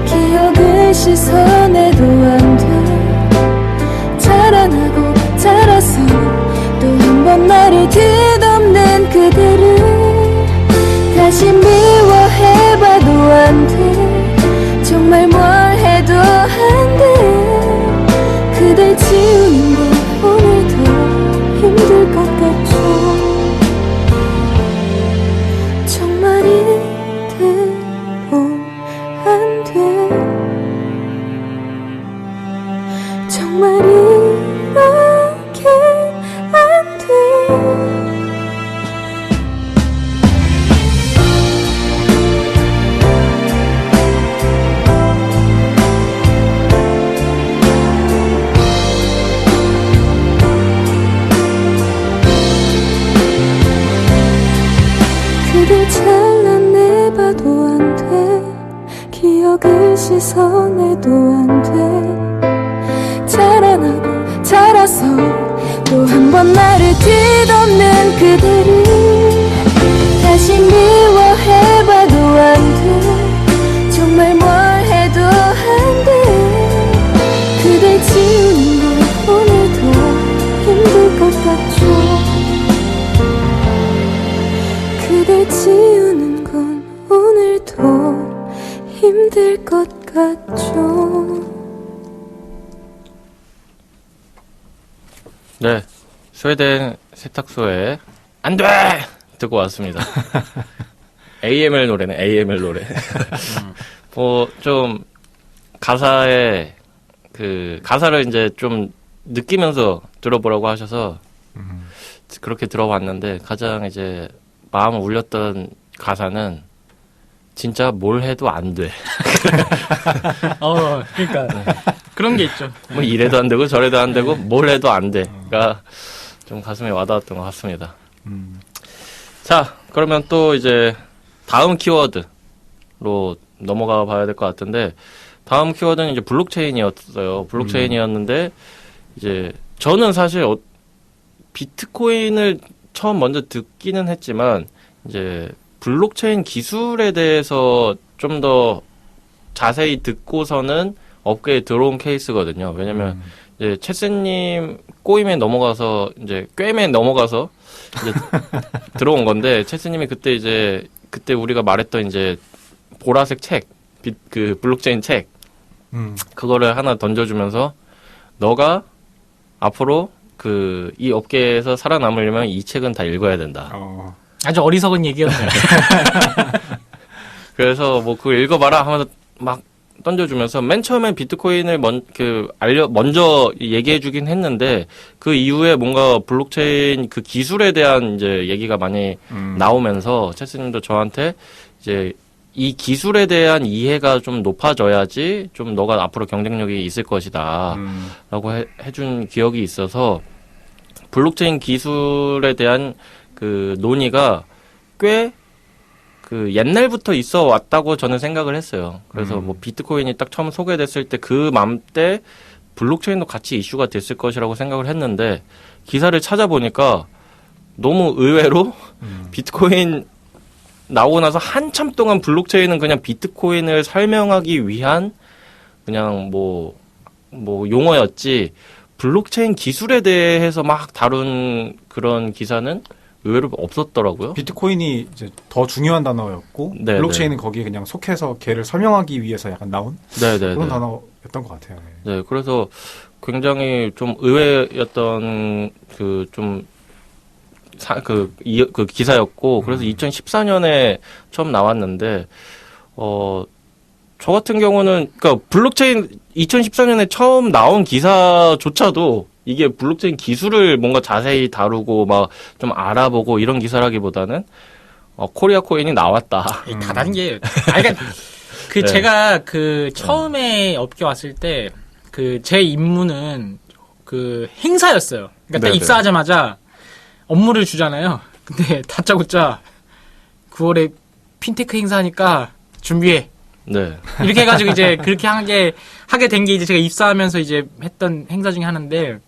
기억을 씻어내도 안 돼. 자라나고 자라서 또 한 번 나를 뒤덮는 그대를 다시 미워해봐도 안 돼. 정말 뭘 해도 안 돼. 그댈 지우는 건 오늘도 힘들 것 같죠. 정말 이대로 안 돼. 정말 이렇게 안 돼. 그댈 잘라내봐도 안 돼. 기억을 씻어내도 안 돼. 자라나고 자라서 또 한 번 나를 뒤덮는 그대를 다시 미워해봐도 안 돼. 정말 뭘 해도 안 돼. 그댈 지우는 건 오늘도 힘들 것 같죠. 그댈 지우는 건 오늘도 힘들 것 같죠. 네, 스웨덴 세탁소에 안 돼! 듣고 왔습니다. AML 노래네, AML 노래. 좀 가사에 가사를 이제 좀 느끼면서 들어보라고 하셔서 그렇게 들어봤는데 가장 이제 마음을 울렸던 가사는 진짜 뭘 해도 안 돼. 그러니까 그런 게 있죠. 뭐 이래도 안 되고 저래도 안 되고 뭘 해도 안 돼가 좀 가슴에 와닿았던 것 같습니다. 자, 그러면 또 이제 다음 키워드로 넘어가 봐야 될 것 같은데 다음 키워드는 이제 블록체인이었어요. 블록체인이었는데 이제 저는 사실 비트코인을 처음 먼저 듣기는 했지만 이제 블록체인 기술에 대해서 좀 더 자세히 듣고서는 업계에 들어온 케이스거든요. 왜냐면 이제 채스님 꼬임에 넘어가서 이제 꿰매 넘어가서 이제 들어온 건데 채스님이 그때 우리가 말했던 이제 보라색 책, 그 블록체인 책 그거를 하나 던져주면서 너가 앞으로 이 업계에서 살아남으려면 이 책은 다 읽어야 된다. 아주 어리석은 얘기였네요. 그래서 뭐 그거 읽어봐라 하면서 막 던져주면서 맨 처음엔 비트코인을 먼저 얘기해주긴 했는데 그 이후에 뭔가 블록체인 그 기술에 대한 이제 얘기가 많이 나오면서 채스님도 저한테 이제 이 기술에 대한 이해가 좀 높아져야지 좀 너가 앞으로 경쟁력이 있을 것이다 라고 해준 기억이 있어서 블록체인 기술에 대한 그 논의가 꽤 그 옛날부터 있어 왔다고 저는 생각을 했어요. 그래서 뭐 비트코인이 딱 처음 소개됐을 때 그 맘때 블록체인도 같이 이슈가 됐을 것이라고 생각을 했는데 기사를 찾아보니까 너무 의외로 비트코인 나오고 나서 한참 동안 블록체인은 그냥 비트코인을 설명하기 위한 그냥 뭐 용어였지 블록체인 기술에 대해서 막 다룬 그런 기사는 의외로 없었더라고요. 비트코인이 이제 더 중요한 단어였고 네, 블록체인은 거기에 그냥 속해서 걔를 설명하기 위해서 약간 나온 그런 단어였던 것 같아요. 네, 그래서 굉장히 좀 의외였던 그 기사였고 그래서 2014년에 처음 나왔는데 저 같은 경우는 그러니까 블록체인 2014년에 처음 나온 기사조차도 이게 블록체인 기술을 뭔가 자세히 다루고 막 좀 알아보고 이런 기사라기보다는 코리아 코인이 나왔다. 다단계예요. 그러니까 네. 제가 처음에 업계 왔을 때 제 임무는 행사였어요. 그러니까 딱 네네. 입사하자마자 업무를 주잖아요. 근데 다짜고짜 9월에 핀테크 행사하니까 준비해. 네. 이렇게 해가지고 이제 그렇게 하게 된 게 이제 제가 입사하면서 이제 했던 행사 중에 하나인데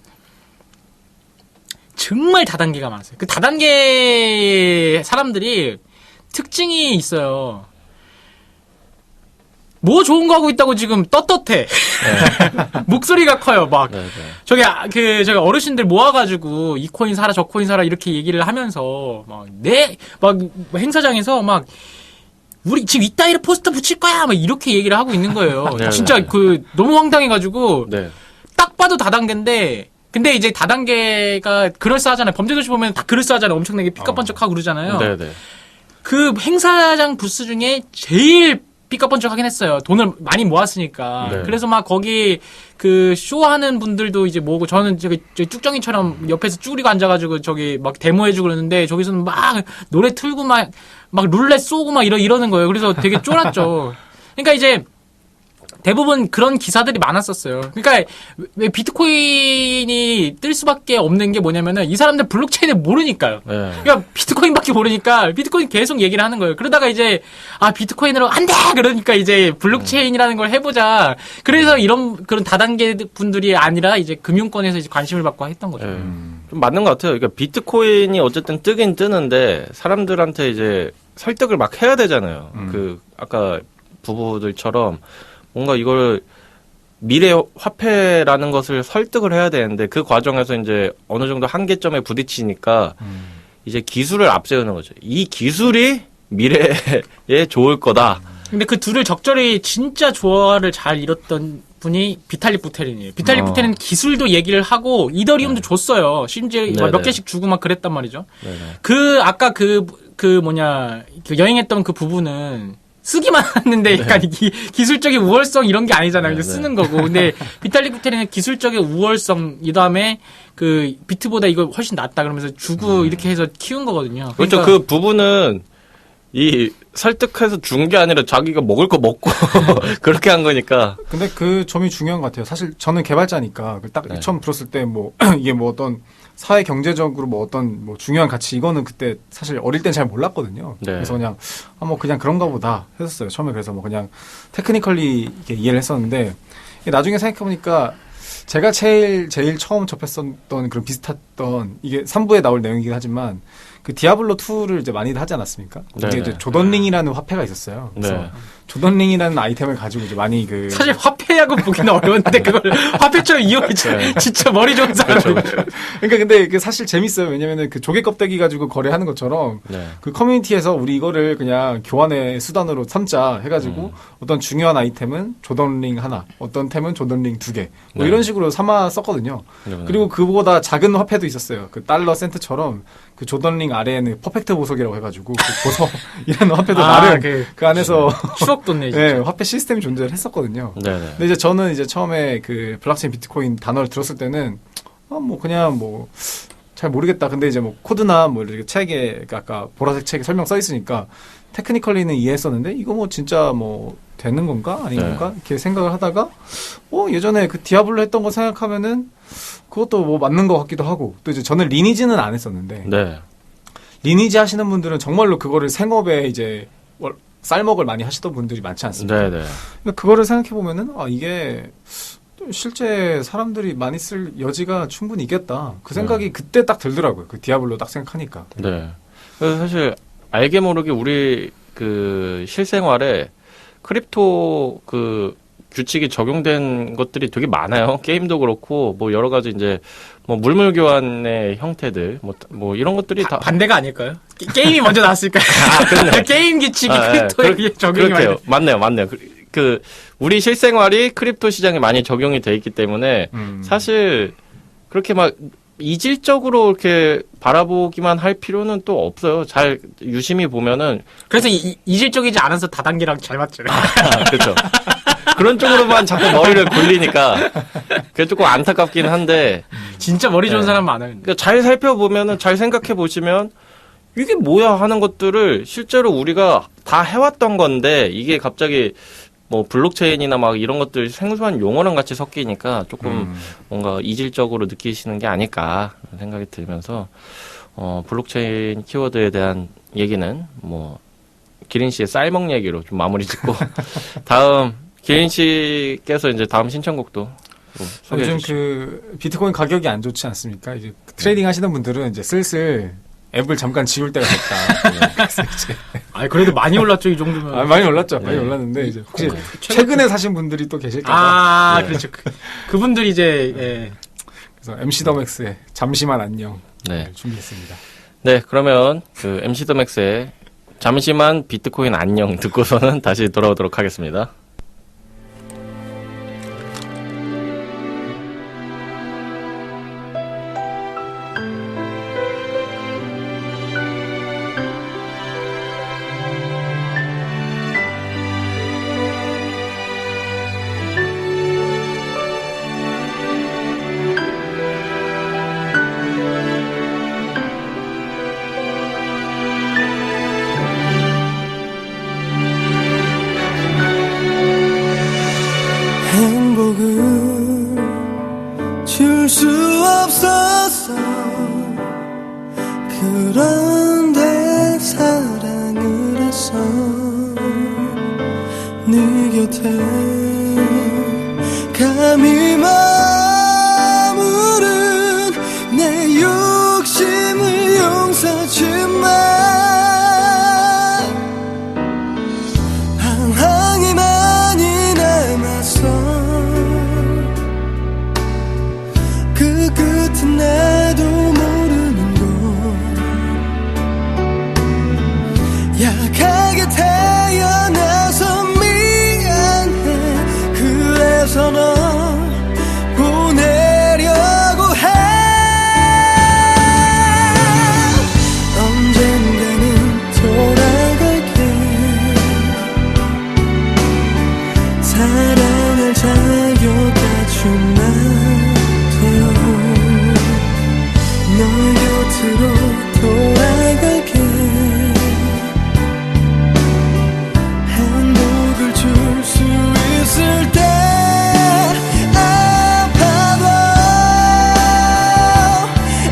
정말 다단계가 많았어요. 그 다단계 사람들이 특징이 있어요. 뭐 좋은 거 하고 있다고 지금 떳떳해. 목소리가 커요. 막 네, 네. 저기 어르신들 모아가지고 이 코인 사라 저 코인 사라 이렇게 얘기를 하면서 막 행사장에서 막 우리 지금 이따위로 포스터 붙일 거야 막 이렇게 얘기를 하고 있는 거예요. 네, 진짜 네. 그 너무 황당해가지고 네. 딱 봐도 다단계인데 근데 이제 다단계가 그럴싸하잖아요. 범죄도시 보면 다 그럴싸하잖아요. 엄청나게 삐까뻔쩍하고 그러잖아요. 네, 네. 그 행사장 부스 중에 제일 삐까뻔쩍하긴 했어요. 돈을 많이 모았으니까. 네. 그래서 막 거기 그 쇼하는 분들도 이제 모으고 저는 저기 뚝정이처럼 옆에서 쭈그리고 앉아가지고 저기 막 데모해주고 그러는데 저기서는 막 노래 틀고 막 룰렛 쏘고 막 이러는 거예요. 그래서 되게 쫄았죠. 그러니까 이제 대부분 그런 기사들이 많았었어요. 그러니까 왜 비트코인이 뜰 수밖에 없는 게 뭐냐면은 이 사람들 블록체인을 모르니까요. 네. 그러니까 비트코인밖에 모르니까 비트코인 계속 얘기를 하는 거예요. 그러다가 이제 비트코인으로 안 돼! 그러니까 이제 블록체인이라는 걸 해보자. 그래서 그런 다단계 분들이 아니라 이제 금융권에서 이제 관심을 받고 했던 거죠. 네. 좀 맞는 것 같아요. 그러니까 비트코인이 어쨌든 뜨긴 뜨는데 사람들한테 이제 설득을 막 해야 되잖아요. 그 아까 부부들처럼 뭔가 이걸 미래 화폐라는 것을 설득을 해야 되는데 그 과정에서 이제 어느 정도 한계점에 부딪히니까 이제 기술을 앞세우는 거죠. 이 기술이 미래에 좋을 거다. 근데 그 둘을 적절히 진짜 조화를 잘 이뤘던 분이 비탈릭 부테린이에요. 비탈릭 부테린 기술도 얘기를 하고 이더리움도 줬어요. 심지어 몇 개씩 주고 막 그랬단 말이죠. 네네. 아까 그 여행했던 그 부부는 쓰기만 했는데 약간 기술적인 우월성 이런 게 아니잖아요. 그냥 쓰는 거고. 근데 비탈릭 부테린은 기술적인 우월성 이 다음에 그 비트보다 이거 훨씬 낫다 그러면서 주고 이렇게 해서 키운 거거든요. 그렇죠. 그러니까 그 부분은 이 설득해서 준 게 아니라 자기가 먹을 거 먹고 그렇게 한 거니까. 근데 그 점이 중요한 것 같아요. 사실 저는 개발자니까 딱 네. 처음 들었을 때 뭐 이게 뭐 어떤 사회 경제적으로 뭐 어떤 뭐 중요한 가치 이거는 그때 사실 어릴 땐 잘 몰랐거든요. 네. 그래서 그냥 뭐 그냥 그런가 보다 했었어요. 처음에 그래서 뭐 그냥 테크니컬리 이렇게 이해를 했었는데 나중에 생각해 보니까 제가 제일 처음 접했었던 그런 비슷했던 이게 3부에 나올 내용이긴 하지만 그 디아블로 2를 이제 많이들 하지 않았습니까? 이게 네네. 이제 조던링이라는 화폐가 있었어요. 그래서 네. 조던링이라는 아이템을 가지고 이제 많이 그 사실 화폐하고 보기는 어려운데 그걸 화폐처럼 이용했지. 네. 진짜 머리 좋은 사람. 그러니까 근데 이게 사실 재밌어요. 왜냐면은 그 조개 껍데기 가지고 거래하는 것처럼 네. 그 커뮤니티에서 우리 이거를 그냥 교환의 수단으로 삼자 해가지고 어떤 중요한 아이템은 조던링 하나, 어떤 템은 조던링 2개, 뭐 네. 이런 식으로 삼아 썼거든요. 네. 그리고 그보다 작은 화폐도 있었어요. 그 달러 센트처럼 그 조던링 아래에는 퍼펙트 보석이라고 해가지고 그 보석이라는 화폐도 나름 그 안에서 추억 돋네. 진짜. 네, 화폐 시스템이 존재를 했었거든요. 네네. 근데 이제 저는 이제 처음에 그 블록체인 비트코인 단어를 들었을 때는 뭐 그냥 뭐 잘 모르겠다. 근데 이제 뭐 코드나 뭐 이렇게 책에 아까 보라색 책에 설명 써 있으니까 테크니컬리는 이해했었는데 이거 뭐 진짜 뭐 되는 건가 아닌 네. 건가 이렇게 생각을 하다가 예전에 그 디아블로 했던 거 생각하면은 그것도 뭐 맞는 것 같기도 하고 또 이제 저는 리니지는 안 했었는데 네. 리니지 하시는 분들은 정말로 그거를 생업에 이제 쌀먹을 많이 하시던 분들이 많지 않습니까? 네네. 근데 그거를 생각해 보면은 이게 실제 사람들이 많이 쓸 여지가 충분히 있겠다. 그 생각이 그때 딱 들더라고요. 그 디아블로 딱 생각하니까. 네. 그래서 사실 알게 모르게 우리 그 실생활에 크립토 그 규칙이 적용된 것들이 되게 많아요. 게임도 그렇고 뭐 여러 가지 이제 뭐 물물 교환의 형태들 뭐 이런 것들이 다 반대가 아닐까요? 게임이 먼저 나왔을까요? 게임 규칙이 크립토에 적용이 많이 맞네요. 그 우리 실생활이 크립토 시장에 많이 적용이 돼 있기 때문에 사실 그렇게 막 이질적으로 이렇게 바라보기만 할 필요는 또 없어요. 잘 유심히 보면은 그래서 이질적이지 않아서 다단계랑 잘 맞죠. 그렇죠. 그런 쪽으로만 자꾸 머리를 굴리니까 그게 조금 안타깝긴 한데 진짜 머리 좋은 사람 많아요. 그러니까 잘 살펴보면은 잘 생각해 보시면 이게 뭐야 하는 것들을 실제로 우리가 다 해왔던 건데 이게 갑자기 뭐 블록체인이나 막 이런 것들 생소한 용어랑 같이 섞이니까 조금 뭔가 이질적으로 느끼시는 게 아닐까 생각이 들면서 블록체인 키워드에 대한 얘기는 뭐 기린 씨의 쌀먹 얘기로 좀 마무리 짓고 다음 기린 씨께서 이제 다음 신청곡도 소개해 요즘 주시죠. 그 비트코인 가격이 안 좋지 않습니까? 이제 트레이딩 하시는 분들은 이제 슬슬 앱을 잠깐 지울 때가 됐다. 그래서 이제 아, 그래도 많이 올랐죠, 이 정도면. 많이 올랐죠. 많이 올랐는데 이제 혹시 최근에 사신 분들이 또 계실까봐. 아, 그렇죠. 그분들이 이제, 예. 그래서 MC 더 맥스의 잠시만 안녕 네. 준비했습니다. 네, 그러면 그 MC 더 맥스의 잠시만 비트코인 안녕 듣고서는 다시 돌아오도록 하겠습니다. 행복을 줄 수 없었어. 그런데 사랑을 했어. 네 곁에 감히 머무른 내 욕심을 용서주마. 방황이 많이 남았어. 그 끝은 나도 모르는 걸. 약하게 태어나서 미안해. 그래서 널 보내려고 해. 언젠가는 돌아갈게. 사랑을 자격까지만 돼요. 널 곁으로 돌아갈게. 행복을 줄 수 있을 때 아파도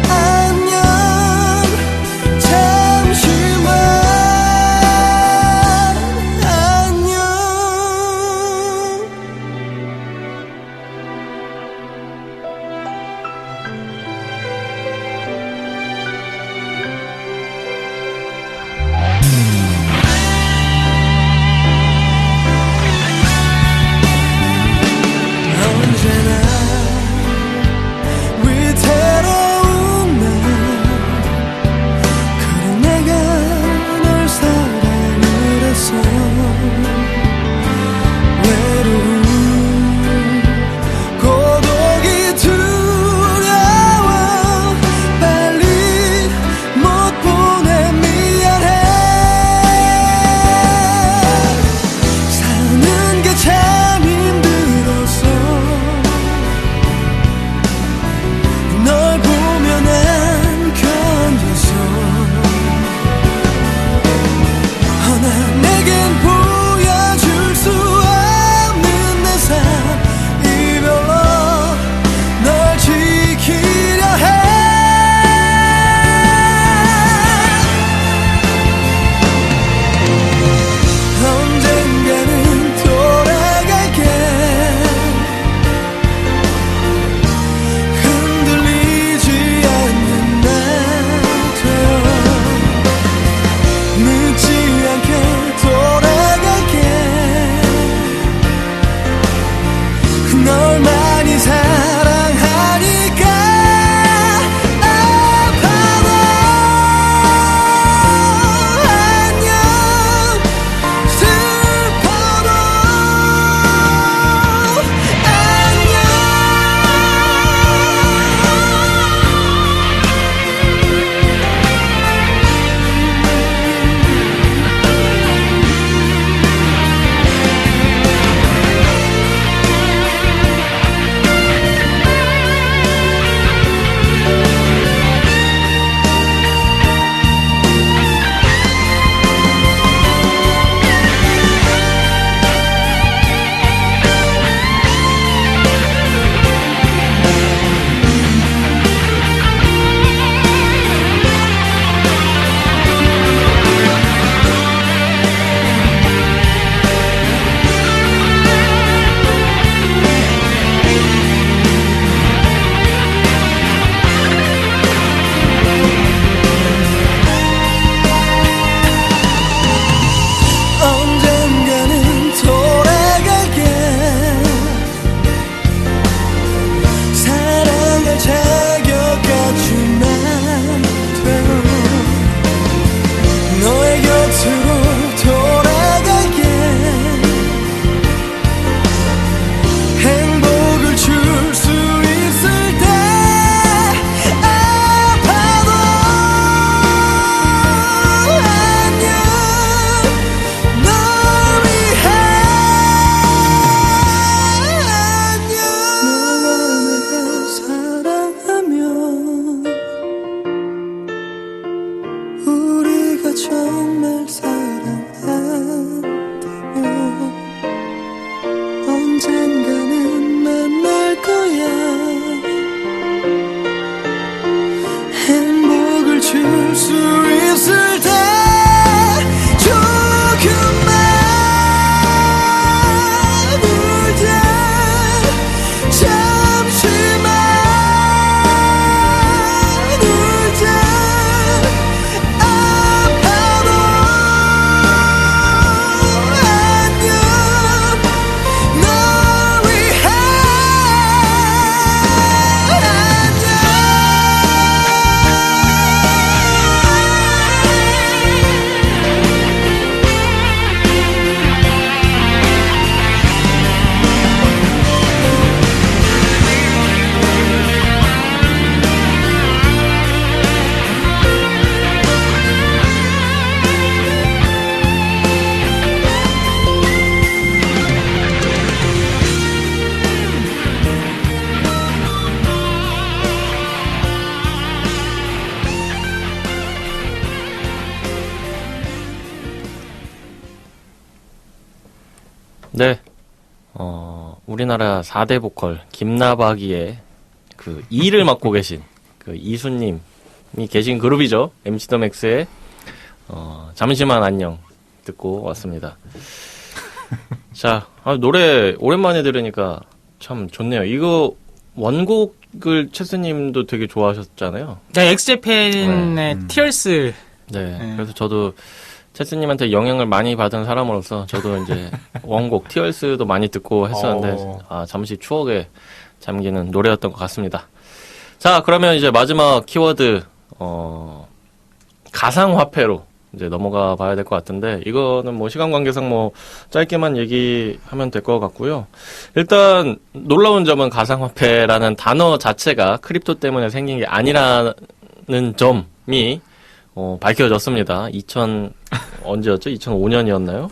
안녕. 잠시만 안녕. 언젠가는 만날 거야. 행복을 줄 수 있을 때 조금만 울자. 잠시만 울자. 아파도 안녕. 널 위해 네. 우리나라 4대 보컬 김나박이의 그 2를 맡고 계신 그 이수님이 계신 그룹이죠. MC 더 맥스의 잠시만 안녕 듣고 왔습니다. 자, 노래 오랜만에 들으니까 참 좋네요. 이거 원곡을 체스님도 되게 좋아하셨잖아요. 네, 엑스제팬의 티얼스. 네. 그래서 저도 체스님한테 영향을 많이 받은 사람으로서 저도 이제 원곡 티얼스도 많이 듣고 했었는데 잠시 추억에 잠기는 노래였던 것 같습니다. 자, 그러면 이제 마지막 키워드 가상화폐로 이제 넘어가 봐야 될 것 같은데 이거는 뭐 시간 관계상 뭐 짧게만 얘기하면 될 것 같고요. 일단 놀라운 점은 가상화폐라는 단어 자체가 크립토 때문에 생긴 게 아니라는 점이 밝혀졌습니다. 언제였죠? 2005년이었나요?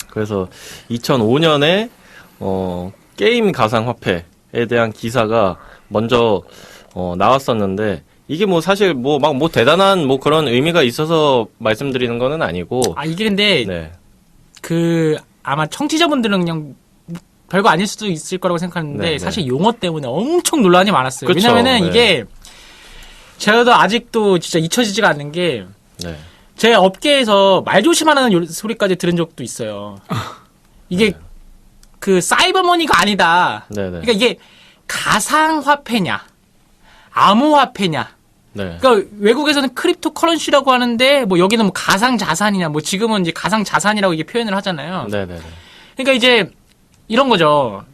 그래서 2005년에 게임 가상화폐에 대한 기사가 먼저 나왔었는데 이게 뭐 사실 뭐 대단한 뭐 그런 의미가 있어서 말씀드리는 거는 아니고. 이게 근데 네. 아마 청취자분들은 그냥 별거 아닐 수도 있을 거라고 생각하는데 네, 네. 사실 용어 때문에 엄청 논란이 많았어요. 그쵸, 왜냐면은 네. 이게 저도 아직도 진짜 잊혀지지가 않는 게 네. 제 업계에서 말 조심하라는 소리까지 들은 적도 있어요. 이게 그 사이버머니가 아니다. 네네. 그러니까 이게 가상화폐냐, 암호화폐냐. 네. 그러니까 외국에서는 크립토 커런시라고 하는데 뭐 여기는 뭐 가상자산이냐, 뭐 지금은 이제 가상자산이라고 이게 표현을 하잖아요. 네네네. 그러니까 이제 이런 거죠.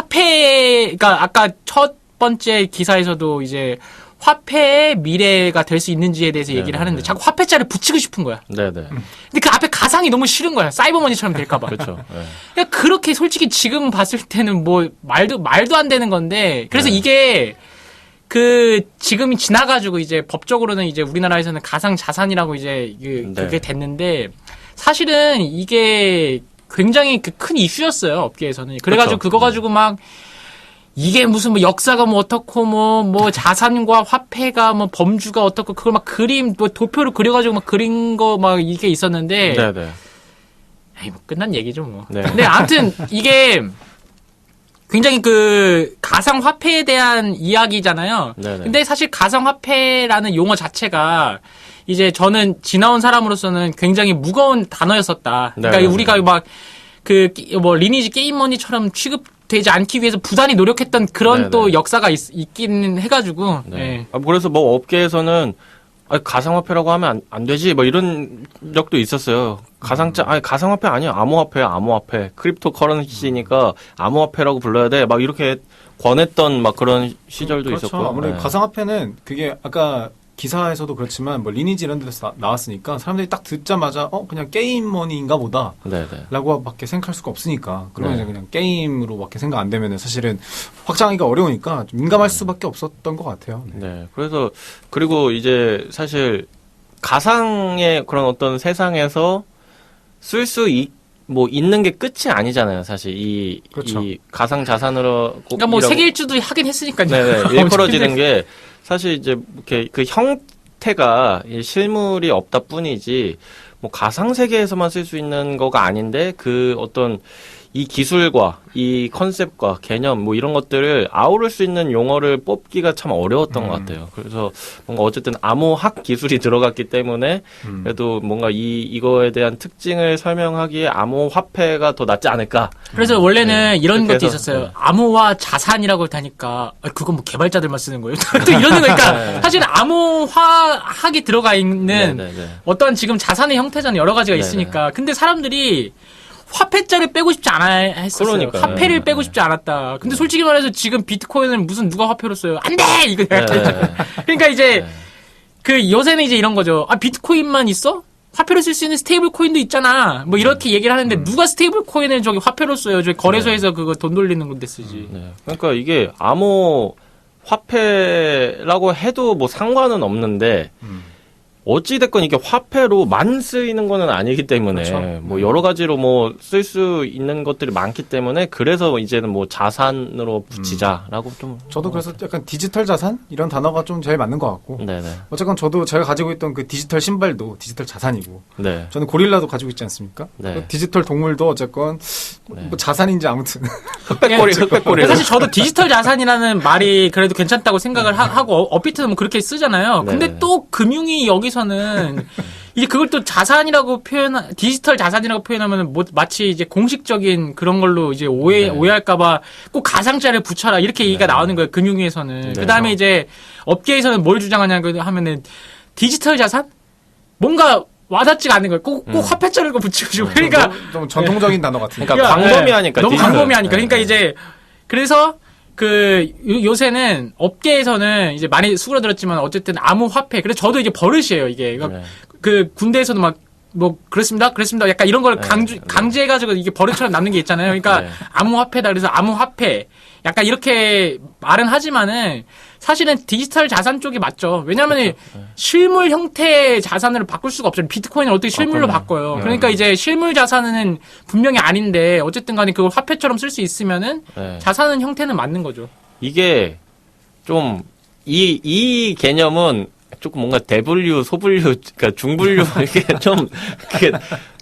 그러니까 아까 첫 번째 기사에서도 이제 화폐의 미래가 될 수 있는지에 대해서 얘기를 하는데 자꾸 화폐자를 붙이고 싶은 거야. 네네. 근데 그 앞에 가상이 너무 싫은 거야. 사이버머니처럼 될까봐. 그렇죠. 네. 그러니까 그렇게 솔직히 지금 봤을 때는 뭐 말도 안 되는 건데 그래서 이게 지금이 지나가지고 이제 법적으로는 이제 우리나라에서는 가상 자산이라고 이제 그게 됐는데 사실은 이게 굉장히 큰 이슈였어요. 업계에서는. 그래가지고 그거 가지고 막 이게 무슨 뭐 역사가 뭐 어떻고 뭐 자산과 화폐가 뭐 범주가 어떻고 그걸 막 뭐 도표를 그려가지고 막 그린 거 막 이게 있었는데. 네네. 에이, 뭐 끝난 얘기죠 뭐. 네. 근데 아무튼 이게 굉장히 가상화폐에 대한 이야기잖아요. 네네. 근데 사실 가상화폐라는 용어 자체가 이제 저는 지나온 사람으로서는 굉장히 무거운 단어였었다. 그러니까 네네네. 우리가 막 리니지 게임머니처럼 취급되지 않기 위해서 부단히 노력했던 그런 네네. 또 역사가 있긴 해가지고. 네. 예. 그래서 뭐 업계에서는 가상화폐라고 하면 안 되지 뭐 이런 적도 있었어요. 가상화폐 아니야. 암호화폐야. 암호화폐. 크립토 커런시니까 암호화폐라고 불러야 돼. 막 이렇게 권했던 막 그런 시절도 그렇죠. 있었고. 아무래도 네. 가상화폐는 그게 아까 기사에서도 그렇지만 뭐 리니지 이런 데서 나왔으니까 사람들이 딱 듣자마자 그냥 게임머니인가 보다 네네. 라고 밖에 생각할 수가 없으니까 그러면 네. 이제 그냥 게임으로 밖에 생각 안 되면은 사실은 확장하기가 어려우니까 좀 민감할 수밖에 없었던 것 같아요. 네. 네. 그래서 그리고 이제 사실 가상의 그런 어떤 세상에서 쓸 수 있는 게 끝이 아니잖아요. 사실 그렇죠. 이 가상 자산으로 그러니까 뭐 세계 일주도 하긴 했으니까요. 네네. 일컬어지는 게 사실 이제 이렇게 그 형태가 실물이 없다 뿐이지 뭐 가상 세계에서만 쓸 수 있는 거가 아닌데 그 어떤 이 기술과 이 컨셉과 개념 뭐 이런 것들을 아우를 수 있는 용어를 뽑기가 참 어려웠던 것 같아요. 그래서 뭔가 어쨌든 암호학 기술이 들어갔기 때문에 그래도 뭔가 이거에 대한 특징을 설명하기에 암호화폐가 더 낫지 않을까. 그래서 원래는 이런 그렇게 것도 해서, 있었어요. 암호화 자산이라고 하니까 그건 뭐 개발자들만 쓰는 거예요. 또 이러는 거니까 사실 암호화학이 들어가 있는 어떤 지금 자산의 형태잖아요. 여러 가지가 있으니까. 근데 사람들이 화폐자를 빼고 싶지 않아 했었어요. 그러니까요. 화폐를 빼고 싶지 않았다. 근데 솔직히 말해서 지금 비트코인을 무슨 누가 화폐로 써요? 안 돼! 이거 그러니까 이제 그 요새는 이제 이런 거죠. 아, 비트코인만 있어? 화폐로 쓸 수 있는 스테이블 코인도 있잖아. 뭐 이렇게 얘기를 하는데 누가 스테이블 코인을 저기 화폐로 써요? 저기 거래소에서 그거 돈 돌리는 건데 쓰지. 그러니까 이게 암호 화폐라고 해도 뭐 상관은 없는데 어찌됐건 이게 화폐로만 쓰이는 거는 아니기 때문에 그렇죠. 뭐 여러 가지로 뭐 쓸 수 있는 것들이 많기 때문에 그래서 이제는 뭐 자산으로 붙이자라고 좀. 저도 그래서 약간 디지털 자산 이런 단어가 좀 제일 맞는 것 같고. 네네. 어쨌건 저도 제가 가지고 있던 그 디지털 신발도 디지털 자산이고. 네. 저는 고릴라도 가지고 있지 않습니까? 네. 그 디지털 동물도 어쨌건 뭐 자산인지 아무튼. 흑백고리. 사실 저도 디지털 자산이라는 말이 그래도 괜찮다고 생각을 하고 업비트는 뭐 그렇게 쓰잖아요. 근데 네네. 또 금융이 여기서는 이제 그걸 또 자산이라고 디지털 자산이라고 표현하면 뭐 마치 이제 공식적인 그런 걸로 이제 오해할까봐 꼭 가상자를 붙여라 이렇게 얘기가 나오는 거예요. 금융위에서는. 그 다음에 이제 업계에서는 뭘 주장하냐고 하면은 디지털 자산? 뭔가 와닿지가 않는 거예요. 꼭 화폐자를 붙이고. 그러니까. 좀 전통적인 단어 같은. 그러니까 광범위하니까. 너무 디지털. 광범위하니까. 그러니까 이제 그래서 요새는 업계에서는 이제 많이 수그러들었지만 어쨌든 암호화폐. 그래서 저도 이게 버릇이에요, 이게. 그러니까 그 군대에서도 막 뭐 그렇습니다. 약간 이런 걸 강제해가지고 이게 버릇처럼 남는 게 있잖아요. 그러니까 암호화폐다. 그래서 암호화폐. 약간 이렇게 말은 하지만은 사실은 디지털 자산 쪽이 맞죠. 왜냐하면 실물 형태의 자산으로 바꿀 수가 없잖아요. 비트코인을 어떻게 실물로 바꿔요. 그러니까 이제 실물 자산은 분명히 아닌데 어쨌든 간에 그걸 화폐처럼 쓸 수 있으면은 자산은 형태는 맞는 거죠. 이게 좀 이 개념은 조금 뭔가 대분류, 소분류, 그러니까 중분류 이게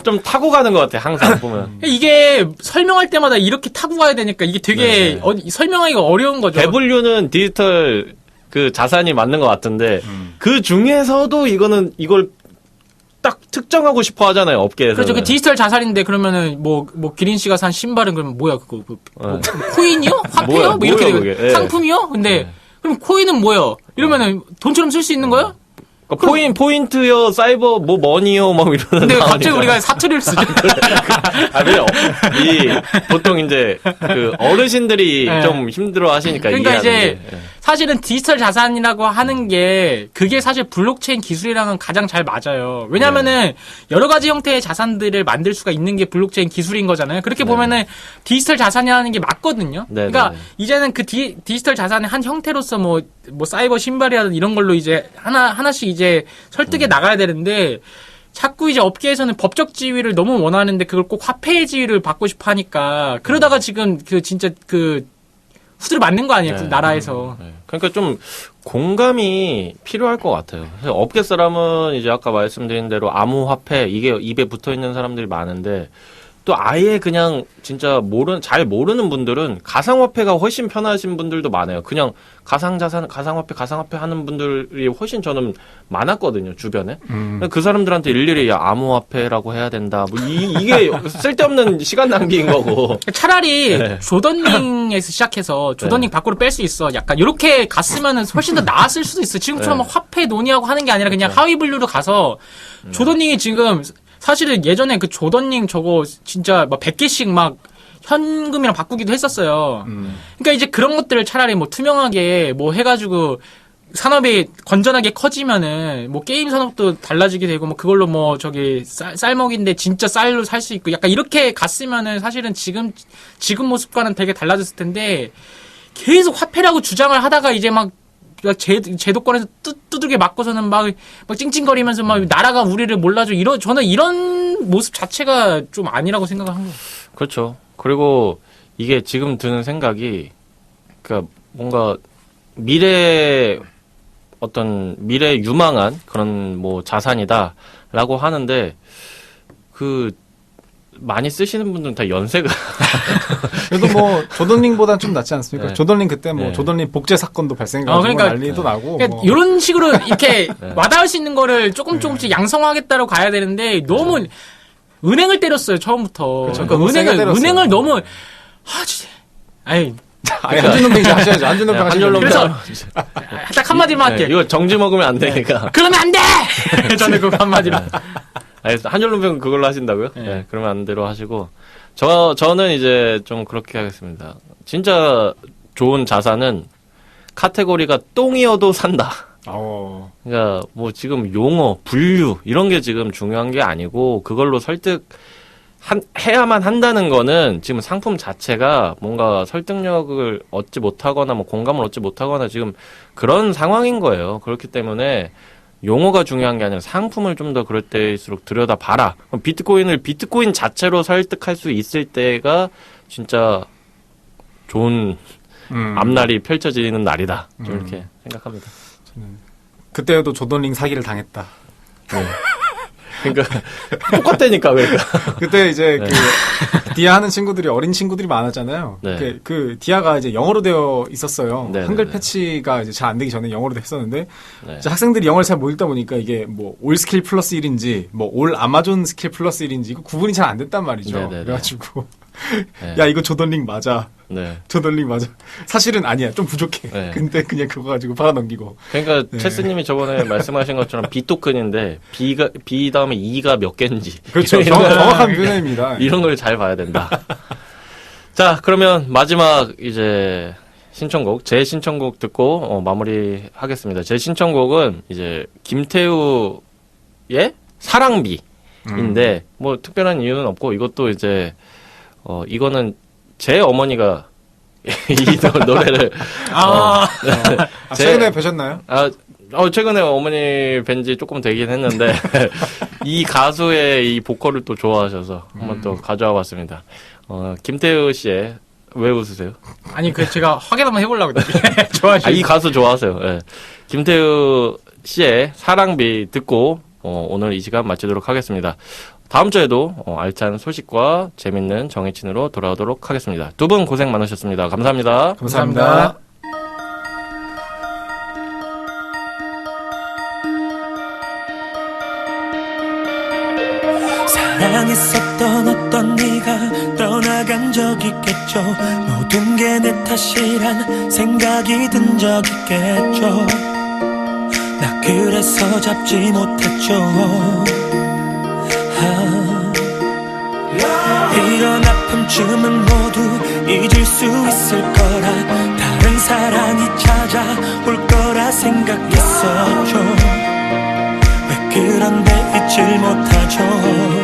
좀 타고 가는 것 같아. 항상 보면 이게 설명할 때마다 이렇게 타고 가야 되니까 이게 되게 설명하기가 어려운 거죠. 대분류는 디지털 그 자산이 맞는 것 같은데 그 중에서도 이걸 딱 특정하고 싶어 하잖아요. 업계에서. 그렇죠. 그 디지털 자산인데 그러면은 뭐 기린 씨가 산 신발은 그러면 뭐야 그거 뭐 코인이요? 화폐요? 뭐 이렇게 되고 상품이요? 근데 그럼 코인은 뭐요? 이러면은 돈처럼 쓸 수 있는 거요? 그러니까 포인트요, 사이버, 뭐, 머니요, 막 이러는. 근데 갑자기 우리가 사투리를 쓰죠. 왜요? 보통 이제, 어르신들이 좀 힘들어 하시니까. 그러니까 이제, 사실은 디지털 자산이라고 하는 게, 그게 사실 블록체인 기술이랑은 가장 잘 맞아요. 왜냐면은, 여러 가지 형태의 자산들을 만들 수가 있는 게 블록체인 기술인 거잖아요. 그렇게 보면은, 디지털 자산이라는 게 맞거든요. 그러니까, 이제는 그 디지털 자산의 한 형태로서 뭐 사이버 신발이라든 이런 걸로 이제, 하나씩 이제 설득해 나가야 되는데, 자꾸 이제 업계에서는 법적 지위를 너무 원하는데 그걸 꼭 화폐의 지위를 받고 싶어 하니까 그러다가 지금 진짜 후드를 맞는 거 아니에요? 그 나라에서. 그러니까 좀 공감이 필요할 것 같아요. 업계 사람은 이제 아까 말씀드린 대로 암호화폐 이게 입에 붙어 있는 사람들이 많은데 또 아예 그냥 진짜 잘 모르는 분들은 가상화폐가 훨씬 편하신 분들도 많아요. 그냥 가상자산, 가상화폐 하는 분들이 훨씬 저는 많았거든요, 주변에. 그 사람들한테 일일이 암호화폐라고 해야 된다. 뭐 이게 쓸데없는 시간 낭비인 거고. 차라리 조던링에서 시작해서 조던링 밖으로 뺄 수 있어. 약간 이렇게 갔으면은 훨씬 더 나았을 수도 있어. 지금처럼 화폐 논의하고 하는 게 아니라 그냥 하위 분류로 가서 조던링이 지금 사실은 예전에 그 조던링 저거 진짜 막 100개씩 막 현금이랑 바꾸기도 했었어요. 그러니까 이제 그런 것들을 차라리 뭐 투명하게 뭐 해가지고 산업이 건전하게 커지면은 뭐 게임 산업도 달라지게 되고 뭐 그걸로 뭐 저기 쌀먹인데 진짜 쌀로 살 수 있고 약간 이렇게 갔으면은 사실은 지금 모습과는 되게 달라졌을 텐데 계속 화폐라고 주장을 하다가 이제 막 제도권에서 두들겨 맞고서는 막 찡찡거리면서 막 나라가 우리를 몰라줘 저는 이런 모습 자체가 좀 아니라고 생각을 한 거예요. 그렇죠. 그리고 이게 지금 드는 생각이 그러니까 뭔가 미래 유망한 그런 뭐 자산이다라고 하는데 많이 쓰시는 분들은 다 연세가 그래도 뭐 조던링보단 좀 낫지 않습니까? 네. 조던링 그때 뭐 네. 조던링 복제 사건도 발생해가지고 그러니까- 난리도 나고. 그러니까 뭐. 이런 식으로 이렇게 네. 와닿을 수 있는 거를 조금씩 양성하겠다고 가야 되는데 너무 은행을 때렸어요 처음부터. 그렇죠. 그러니까 너무 세게 때렸어요. 은행을 너무 진짜 아니 아니 안준놈 이제 하셔야죠. 안준놈 네, 하시면 한줄로 그래서 딱 한마디만 할게. 이거 정지 먹으면 안 되니까. 그러면 안 돼. 저는 그거 한마디로. 알겠습니다. 한줄론평 그걸로 하신다고요? 네. 네. 그러면 안 대로 하시고. 저는 이제 좀 그렇게 하겠습니다. 진짜 좋은 자산은 카테고리가 똥이어도 산다. 그러니까 뭐 지금 용어, 분류 이런 게 지금 중요한 게 아니고 그걸로 해야만 한다는 거는 지금 상품 자체가 뭔가 설득력을 얻지 못하거나 뭐 공감을 얻지 못하거나 지금 그런 상황인 거예요. 그렇기 때문에 용어가 중요한 게 아니라 상품을 좀 더 그럴 때일수록 들여다봐라. 그럼 비트코인 자체로 설득할 수 있을 때가 진짜 좋은 앞날이 펼쳐지는 날이다. 좀 이렇게 생각합니다. 그때도 조던링 사기를 당했다. 네. 그러니까 똑같다니까 그러니까. 그때 이제 네. 그 디아 하는 친구들이 어린 친구들이 많았잖아요. 네. 그 디아가 이제 영어로 되어 있었어요. 네, 한글 네, 네. 패치가 이제 잘 안 되기 전에 영어로 했었는데 네. 이제 학생들이 영어를 잘 못 읽다 보니까 이게 뭐 올 스킬 플러스 1인지 뭐 올 아마존 스킬 플러스 1인지 이거 구분이 잘 안 됐단 말이죠. 네, 네, 네. 그래가지고 네. 야 이거 조던링 맞아. 네. 조던링 맞아. 사실은 아니야. 좀 부족해. 네. 근데 그냥 그거 가지고 팔아 넘기고. 그러니까 네. 체스님이 저번에 말씀하신 것처럼 비토큰인데 B 다음에 E가 몇 개인지 그렇죠. 이런 걸- 정확한 표현입니다. 이런 걸 잘 봐야 된다. 자, 그러면 마지막 이제 신청곡, 제 신청곡 듣고 마무리 하겠습니다. 제 신청곡은 이제 김태우의 사랑비인데 뭐 특별한 이유는 없고 이것도 이제 이거는 제 어머니가 이 노래를 최근에 뵈셨나요? 최근에 어머니 뵌지 조금 되긴 했는데 이 가수의 이 보컬을 또 좋아하셔서 한번 또 가져와 봤습니다. 김태우 씨의 왜 웃으세요? 아니 제가 확인 한번 해보려고 좋아하시는. 이 가수 좋아하세요. 예. 김태우 씨의 사랑비 듣고 오늘 이 시간 마치도록 하겠습니다. 다음 주에도 알찬 소식과 재밌는 정해친으로 돌아오도록 하겠습니다. 두 분 고생 많으셨습니다. 감사합니다. 감사합니다. 사랑했었던 어떤 네가 떠나간 적 있겠죠. 모든 게 내 탓이란 생각이 든 적 있겠죠. 나 그래서 잡지 못했죠. 이런 아픔쯤은 모두 잊을 수 있을 거라 다른 사랑이 찾아올 거라 생각했었죠. 왜 그런데 잊질 못하죠.